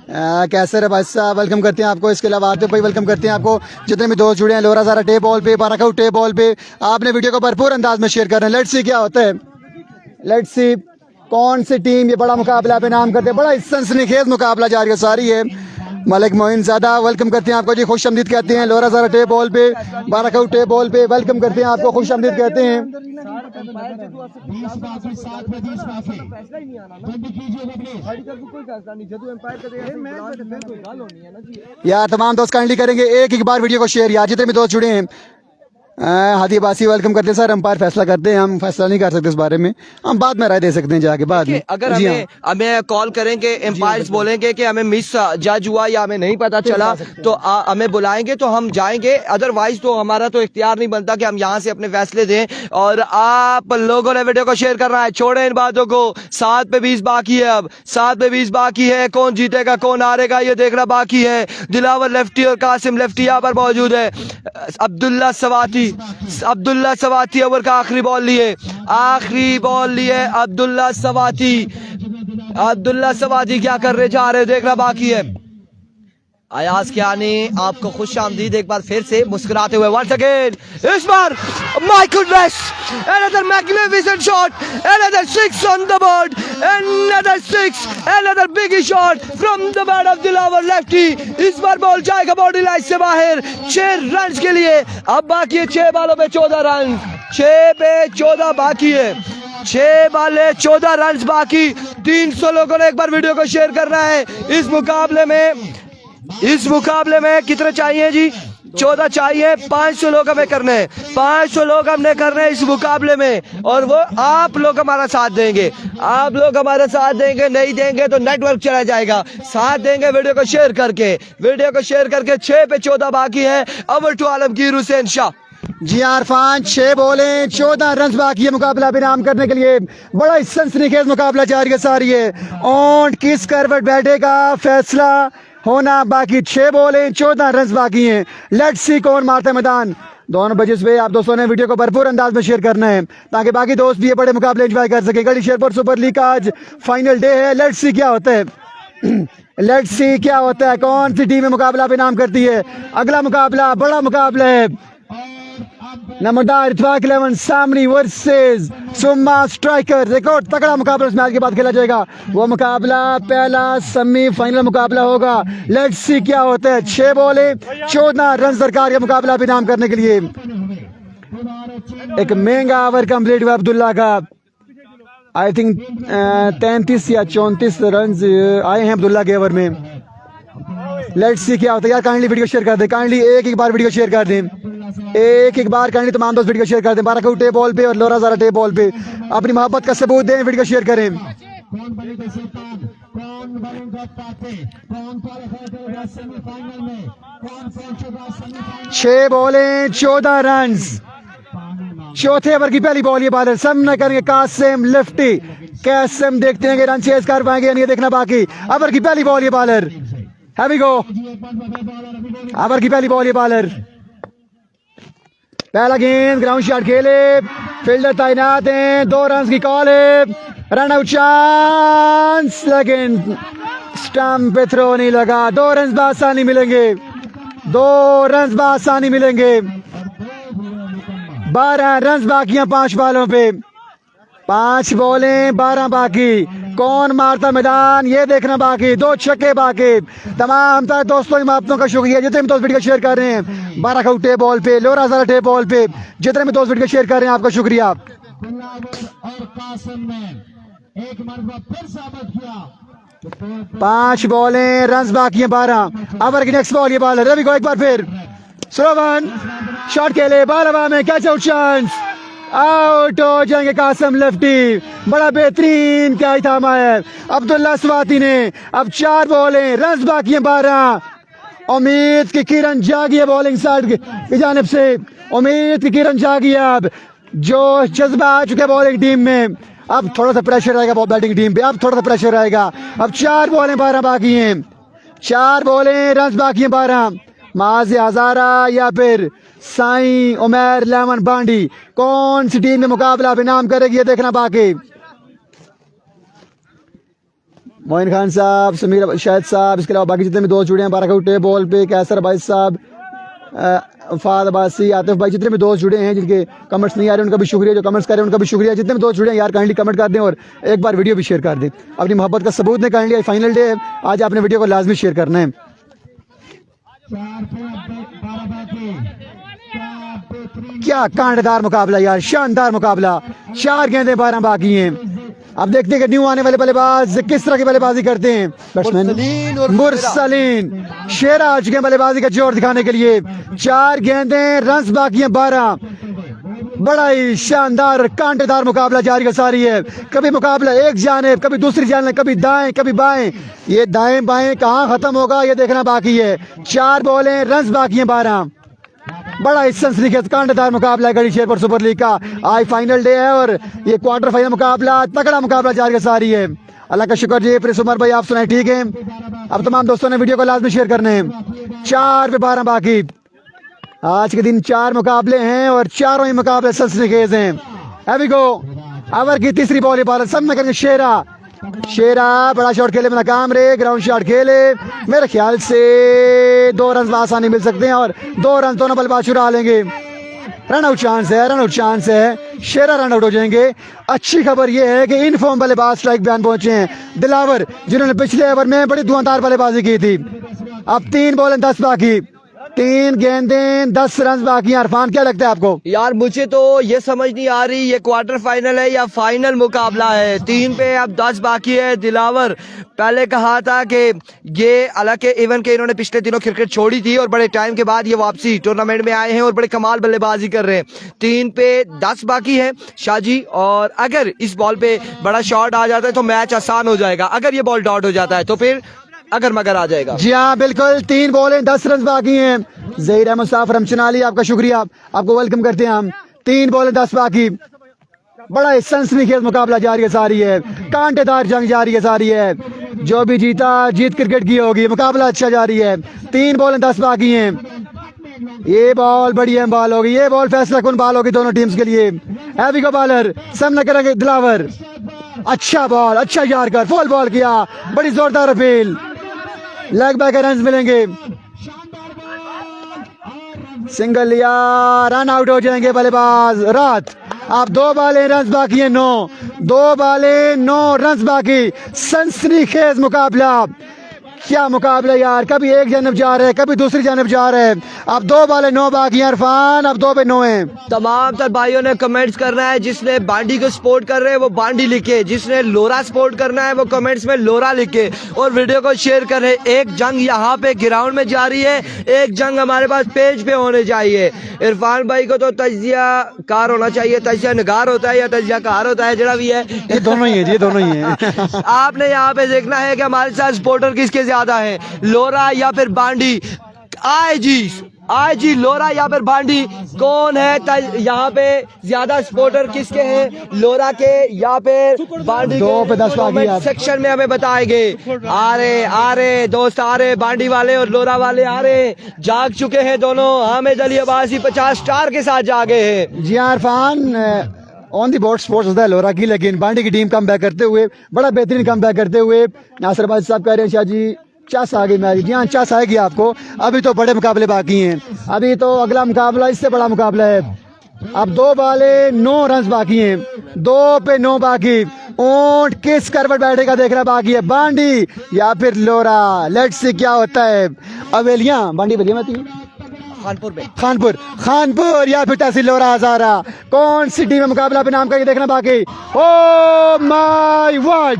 कैसे रहे भाई साहब, वेलकम करते हैं आपको। इसके अलावा आते भाई वेलकम करते हैं आपको। जितने भी दोस्त जुड़े हैं, लोरा सारा टे बॉल पे, बाराकाऊ टे बॉल पे, आपने वीडियो को भरपूर अंदाज में शेयर कर रहे हैं। लेट्स सी क्या होता है, लेट्स सी कौन सी टीम ये बड़ा मुकाबला पे नाम करते हैं। बड़ा सनसनीखेज मुकाबला जारी है। मलिक मोइनज़ादा वेलकम करते हैं आपको जी, खुश आमदीद कहते हैं। लोरा ज़ारा टे बॉल पे, बाराकाऊ टे बॉल पे वेलकम करते हैं आपको, खुश आमदीद कहते हैं। यार तमाम दोस्त काइंडली करेंगे एक बार वीडियो को शेयर यार, जितने भी दोस्त जुड़े हैं। हादी अब्बासी वेलकम करते हैं। सर अंपायर फैसला करते हैं, हम फैसला नहीं कर सकते इस बारे में, हम बाद में राय दे सकते हैं जाके बाद में। अगर हमें कॉल करेंगे, एम्पायर्स बोलेंगे कि हमें मिस जज हुआ या हमें नहीं पता चला, तो हमें बुलाएंगे तो हम जाएंगे, अदरवाइज तो हमारा तो इख्तियार नहीं बनता कि हम यहाँ से अपने फैसले दें। और आप लोगों ने वीडियो को शेयर करना है, छोड़ें इन बातों को। 7 पे 20 बाकी है, अब 7 पे 20 बाकी है। कौन जीतेगा कौन हारेगा ये देखना बाकी है। दिलावर लेफ्टी और कासिम लेफ्टी यहाँ पर मौजूद है। अब्दुल्ला सवाती ओवर का आखिरी बॉल लिए अब्दुल्ला सवाती क्या करने जा रहे देखना बाकी है। अयाज कियानी आपको खुश आमदीद एक बार फिर से मुस्कुराते हुए वंस अगेन इस बार my goodness another magnificent shot another six on the board another six another big shot from the bat of Dilaver lefty इस बार बॉल जाएगा बॉडी लाइन से बाहर 6 रन के लिए अब बाकी है 6 बालों पे 14 रन 6 पे 14 बाकी है 6 बाले 14 रन बाकी 300 लोगों ने एक बार वीडियो को शेयर करना है इस मुकाबले में कितने चाहिए जी 14 चाहिए 500 लोग हमें करने हैं 500 लोग हमने करने हैं इस मुकाबले में और वो आप लोग हमारा साथ देंगे नहीं देंगे तो नेटवर्क चला जाएगा साथ देंगे वीडियो को शेयर करके 6 पे 14 बाकी है ओवर टू आलमगीर हुसैन शाह जी इरफान 6 बॉलें 14 रन बाकी है मुकाबला विराम करने के लिए बड़ा ही सनसनीखेज मुकाबला जारी है और किस करवट बैठेगा फैसला होना बाकी 6 बॉलें 14 रन बाकी हैं लेट्स सी कौन मारता है मैदान दोनों बजे पे आप दोस्तों ने वीडियो को भरपूर अंदाज में शेयर करना है ताकि बाकी दोस्त भी ये बड़े मुकाबले एंजॉय कर सके गढ़ी शेरपुर सुपर लीग का आज फाइनल डे है लेट्स सी क्या होता है कौन सी टीम में मुकाबला भी नाम करती है अगला मुकाबला बड़ा मुकाबला है नंबरदार इत्तेफाक 11 सामनी वर्सेस सुम्मा स्ट्राइकर एक और तगड़ा मुकाबला इस मैच के बाद खेला जाएगा वो मुकाबला पहला सेमीफाइनल मुकाबला होगा लेट्स सी क्या होता है 6 बॉलें 14 रन सरकार का मुकाबला भी नाम करने के लिए एक महंगा ओवर कंप्लीट हुआ अब्दुल्ला का आई थिंक 33 या 34 रन आए हैं अब्दुल्ला के ओवर में लेट्स सी क्या होता है यार काइंडली वीडियो शेयर कर दे काइंडली एक बार वीडियो शेयर कर दें एक बार काइंडली तमाम दोस्त वीडियो शेयर कर दें 12 टेप बॉल पे और लोरा ज़रा टेप बॉल पे अपनी मोहब्बत का सबूत दें वीडियो शेयर करें कौन बनेगा सुल्तान कौन बनेगा पाते कौन क्वालिफाई करेगा सेमीफाइनल में कौन पहुंचेगा सेमीफाइनल 6 बॉलें 14 रन चौथे ओवर की पहली बॉल ये बॉलर सामना करेंगे कासिम लेफ्टी कासिम देखते हैं कि रन चेज कर पाएंगे या नहीं देखना बाकी ओवर की पहली बॉल ये बॉलर हैवी गो ओवर की पहली बॉल ये बॉलर पहला गेंद ग्राउंड शॉट खेले फील्डर तैनात हैं 2 रन की कॉल है रन आउट चांस लेकिन स्टंप पे थ्रो नहीं लगा 2 रन बआसानी मिलेंगे 12 रन बाकी हैं 5 बॉलों पे 5 बॉलें 12 बाकी कौन मारता मैदान ये देखना बाकी 2 छक्के बाकी तमाम तरह दोस्तों की महत्वों का शुक्रिया जितने भी दोस्त वीडियो शेयर कर रहे हैं 12 टेप बॉल पे लोरा ज़रा टेप बॉल पे जितने भी दोस्त वीडियो शेयर कर रहे हैं आपका शुक्रिया और कासिम ने एक मरतबा फिर साबित किया 5 बॉलें रन बाकी हैं 12 ओवर की नेक्स्ट बॉल ये बॉलर रवि को एक बार फिर स्लोवन शॉट खेले बॉल हवा में कैच आउट चांस आउट हो जाएंगे कासिम लेफ्टी बड़ा बेहतरीन क्या थामा है अब्दुल्ला स्वाति ने अब 4 बॉलें रन बाकी हैं 12 उम्मीद की किरण जागी है बॉलिंग साइड की जानिब से उम्मीद की किरण जागी है अब जो जज्बा आ चुके बॉलिंग टीम में अब थोड़ा सा प्रेशर रहेगा बैटिंग टीम पे अब थोड़ा सा प्रेशर रहेगा अब 4 बॉलें 12 बाकी हैं 4 बॉलें रन बाकी हैं 12 माज़ी हज़ारा या फिर साईं उमर लेमन बांडी कौन सी टीम में मुकाबला भी नाम करेगी ये देखना बाकी मोइन खान साहब समीर शाहिद साहब इसके अलावा बाकी जितने भी दोस्त जुड़े हैं 12 टेप बॉल पे कैसर भाई साहब फाद अब्बासी आतिफ भाई जितने भी दोस्त जुड़े हैं जिनके कमेंट्स नहीं आ रहे उनका भी शुक्रिया जो कमेंट्स कर रहे हैं उनका भी शुक्रिया जितने भी दोस्त जुड़े हैं यार काइंडली कमेंट कर दें और एक बार वीडियो भी शेयर कर दें अपनी मोहब्बत का सबूत दें काइंडली फाइनल डे आज आपने वीडियो को लाजमी शेयर करना है 4 पे 12 बाकी क्या कांटेदार मुकाबला यार शानदार मुकाबला 4 गेंदें 12 बाकी हैं अब देखते हैं कि न्यू आने वाले बल्लेबाज किस तरह की बल्लेबाजी करते हैं बैट्समैन मुरसलीन शेरा आ चुके हैं बल्लेबाजी का जोर दिखाने के लिए 4 गेंदें रन बाकी हैं 12 बड़ा ही शानदार कांटेदार मुकाबला जारी सारी है कभी मुकाबला एक जानिब कभी दूसरी जानिब कभी दाएं कभी बाएं ये दाएं बाएं कहाँ खत्म होगा ये देखना बाकी है 4 बॉलें रन बाकी हैं 12 बड़ा ही सनसनीखेज कांटेदार मुकाबला है गढ़ी शेरपुर सुपर लीग का आज फाइनल डे है और ये क्वार्टर फाइनल मुकाबला तगड़ा मुकाबला जारी सारी है अल्लाह का शुक्र जी प्रिंस उमर भाई आप सुनाए ठीक है अब तमाम दोस्तों ने वीडियो को लाजमी शेयर करने हैं 4 पे 12 बाकी आज के दिन 4 मुकाबले हैं और चारों ही मुकाबले सनसनीखेज हैं हैवी गो ओवर की तीसरी बॉल बॉलर सब में करेंगे शेरा शेरा बड़ा शॉट खेले में नाकाम रहे, ग्राउंड शॉट खेले, मेरे ख्याल से 2 रन आसानी मिल सकते हैं और 2 रन दोनों बल्लेबाज चुरा लेंगे। रन आउट चांस है, शेरा रन आउट हो जाएंगे। अच्छी खबर यह है कि इन फॉर्म बल्लेबाज स्ट्राइक बैन पहुंचे हैं। दिलावर जिन्होंने पिछले ओवर में बड़ी धुआंधार बल्लेबाजी की थी। अब 3 बॉल 10 बाकी, 3 गेंदें 10 रन बाकी। इरफान क्या लगता है आपको? यार मुझे तो ये समझ नहीं आ रही ये क्वार्टर फाइनल है या फाइनल मुकाबला है। 3 पे अब 10 बाकी है। दिलावर पहले कहा था कि ये हालांकि इवन के इन्होंने पिछले दिनों क्रिकेट छोड़ी थी और बड़े टाइम के बाद ये वापसी टूर्नामेंट में आए हैं और बड़े कमाल बल्लेबाजी कर रहे हैं। 3 पे 10 बाकी है शाहजी, और अगर इस बॉल पे बड़ा शॉट आ जाता है तो मैच आसान हो जाएगा। अगर ये बॉल डॉट हो जाता है तो फिर अगर मगर आ जाएगा। जी हाँ बिल्कुल, 3 बॉलें 10 रन बाकी हैं। ज़हीर अहमद मुसाफिर हमचनाली आपका शुक्रिया, आपको वेलकम करते हैं हम। 3 बॉलें 10 बाकी, बड़ा सनसनीखेज मुकाबला जारी है, कांटेदार जंग जारी है। जो भी जीता जीत क्रिकेट की होगी, मुकाबला अच्छा जारी है। 3 बॉलें 10 बाकी हैं। ये बॉल बड़ी अहम बॉल होगी, ये बॉल फैसला कौन बॉल होगी दोनों टीम्स के लिए। हैवी को बॉलर सामना करेंगे दिलावर। अच्छा बॉल, अच्छा यारकर, फुल बॉल किया, बड़ी जोरदार अपील, लेग बैक रन मिलेंगे। सिंगल लिया, रन आउट हो जाएंगे बल्लेबाज रात। अब 2 बॉलें रन बाकी है, 2 बॉलें 9 रन बाकी। सनसनीखेज मुकाबला, क्या मुकाबला यार, कभी एक जानब जा रहे हैं कभी दूसरी जानब जा रहे हैं। अब 2 बॉलें 9 बाकी हैं इरफान, अब 2 पे 9 हैं। तमाम तर भाइयों ने कमेंट्स करना है। जिसने बांडी को सपोर्ट कर रहे हैं वो बांडी लिखे, जिसने लोरा सपोर्ट करना है वो कमेंट्स में लोरा लिखे और वीडियो को शेयर करें। एक जंग यहाँ पे ग्राउंड में जारी है, एक जंग हमारे पास पेज पे होने चाहिए। इरफान भाई को तो तजिया कार होना चाहिए, तजिया नगार होता है या तजिया कार होता है, जरा भी है, ये दोनों ही है, ये दोनों ही है। आपने यहाँ पे देखना है कि हमारे साथ सपोर्टर किसके ज्यादा है, लोरा या फिर बांडी। आई जी लोरा या फिर बांडी कौन है यहाँ पे ज्यादा सपोर्टर किसके हैं, लोरा के या फिर बांडी 2 पे 10 बाकी है। सेक्शन में हमें बताएंगे। आ रहे दोस्त, आ रहे बांडी वाले और लोरा वाले, आ रहे, जाग चुके हैं दोनों। हामिद अली अब्बासी 50 स्टार के साथ जागे हैं। जी हाँ Irfan, on the board sports होता है लोरा की, लेकिन बांडी की टीम कम बैक करते हुए, बड़ा बेहतरीन कम बैक करते हुए। नासिर भाई साहब कह रहे हैं शाह जी चास आ गई मैच। जी हाँ चास आएगी आपको, अभी तो बड़े मुकाबले बाकी हैं, अभी तो अगला मुकाबला इससे बड़ा मुकाबला है। अब 2 बॉलें 9 रन बाकी हैं, 2 पे 9 बाकी। ऊंट किस करवट बैठेगा देखना बाकी है, बांडी या फिर लोरा। लेट्स सी क्या होता है। अवेलियां बांडी बलिया में थी, खानपुर या फिर तहसील लोरा हजारा, कौन सी टीम में मुकाबला पे नाम का ये देखना बाकी। Oh my God,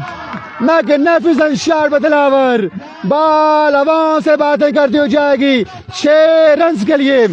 magnificent shot बदलावर, बॉल हवाओं से बातें करती हो जाएगी। 6 रन के लिए।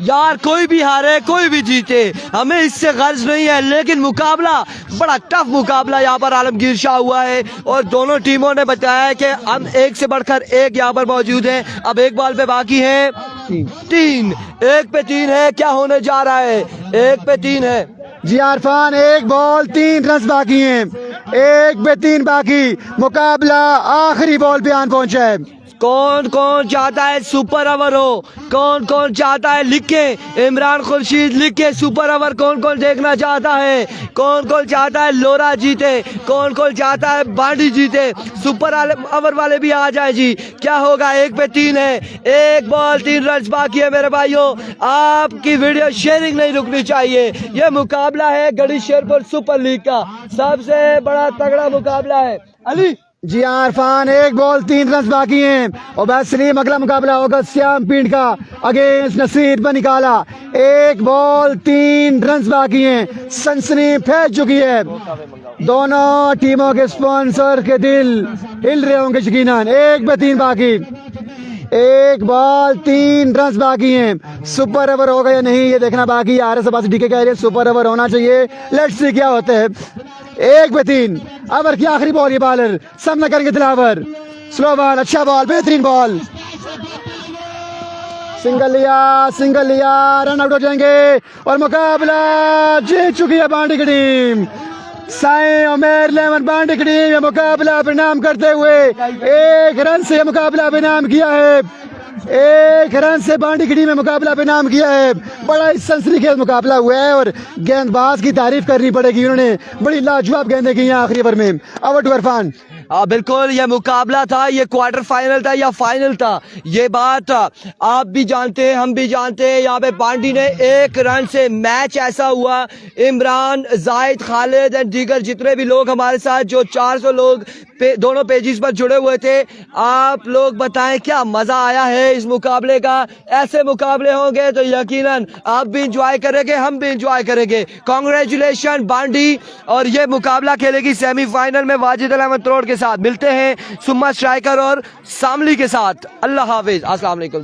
यार कोई भी हारे कोई भी जीते हमें इससे गर्ज नहीं है, लेकिन मुकाबला बड़ा टफ मुकाबला यहाँ पर आलमगीर शाह हुआ है और दोनों टीमों ने बताया है कि हम एक से बढ़कर एक यहाँ पर मौजूद हैं। अब 1 बॉल पे बाकी है 3, 1 पे 3 है। क्या होने जा रहा है, 1 पे 3 है। जी इरफान, 1 बॉल 3 रन बाकी हैं, 1 पे 3 बाकी। मुकाबला आखिरी बॉल पे आन पहुंचा है। कौन कौन चाहता है सुपर ओवर हो, कौन कौन चाहता है लिखे, इमरान खुर्शीद लिखे सुपर ओवर। कौन कौन देखना चाहता है, कौन कौन चाहता है लोरा जीते, कौन कौन चाहता है बांडी जीते। सुपर ओवर वाले भी आ जाए जी। क्या होगा, 1 पे 3 है, 1 बॉल 3 रन बाकी है। मेरे भाइयों आपकी वीडियो शेयरिंग नहीं रुकनी चाहिए। ये मुकाबला है गढ़ी शेरपुर सुपर लीग का सबसे बड़ा तगड़ा मुकाबला है। अली जी हाँ इरफान, 1 बॉल 3 रन बाकी हैं। और बैस सलीम, अगला मुकाबला होगा श्याम पींड का अगेंस्ट नसीर पर निकाला। 1 बॉल 3 रन बाकी हैं। सनसनी फैल चुकी है, दोनों टीमों के स्पॉन्सर के दिल हिल रहे होंगे यकीनन। 1 पे 3 बाकी, 1 बॉल 3 रन बाकी हैं। सुपर ओवर होगा या नहीं ये देखना बाकी। RS अब्बासी डीके कह रहे हैं सुपर ओवर होना चाहिए। लेट्स सी क्या होता है। 1 पे 3 ओवर की आखिरी बॉल, ये बॉलर सामना करेंगे दिलावर। स्लो बॉल, अच्छा बॉल, बेहतरीन बॉल, सिंगल लिया, रन आउट हो जाएंगे और मुकाबला जीत चुकी है बांडी की टीम। साईं उमेर लेमन बांडी की टीम ये मुकाबला परिणाम करते हुए 1 रन से मुकाबला परिणाम किया है। एक रन से बांडी खड़ी में मुकाबला पे नाम किया है। बड़ा ही सनसनीखेज मुकाबला हुआ है और गेंदबाज की तारीफ करनी पड़ेगी, उन्होंने बड़ी लाजवाब गेंदें की हैं आखिरी ओवर में। Over to Irfan. बिल्कुल, ये मुकाबला था, ये क्वार्टर फाइनल था या फाइनल था, ये बात आप भी जानते हैं, हम भी जानते हैं। यहाँ पे पांडी ने एक रन से मैच ऐसा हुआ, इमरान, जाहिद, खालिद एंड दीगर जितने भी लोग हमारे साथ जो 400 लोग दोनों पेजेस पर जुड़े हुए थे, आप लोग बताएं क्या मजा आया है इस मुकाबले का। ऐसे मुकाबले होंगे तो यकीनन आप भी इंजॉय करेंगे, हम भी इंजॉय करेंगे। कांग्रेचुलेशन बांडी। और ये मुकाबला खेलेगी सेमीफाइनल में वाजिद अहमद त्रोड़ के साथ। मिलते हैं सुम्मा स्ट्राइकर और सामली के साथ। अल्लाह हाफिज, अस्सलाम वालेकुम।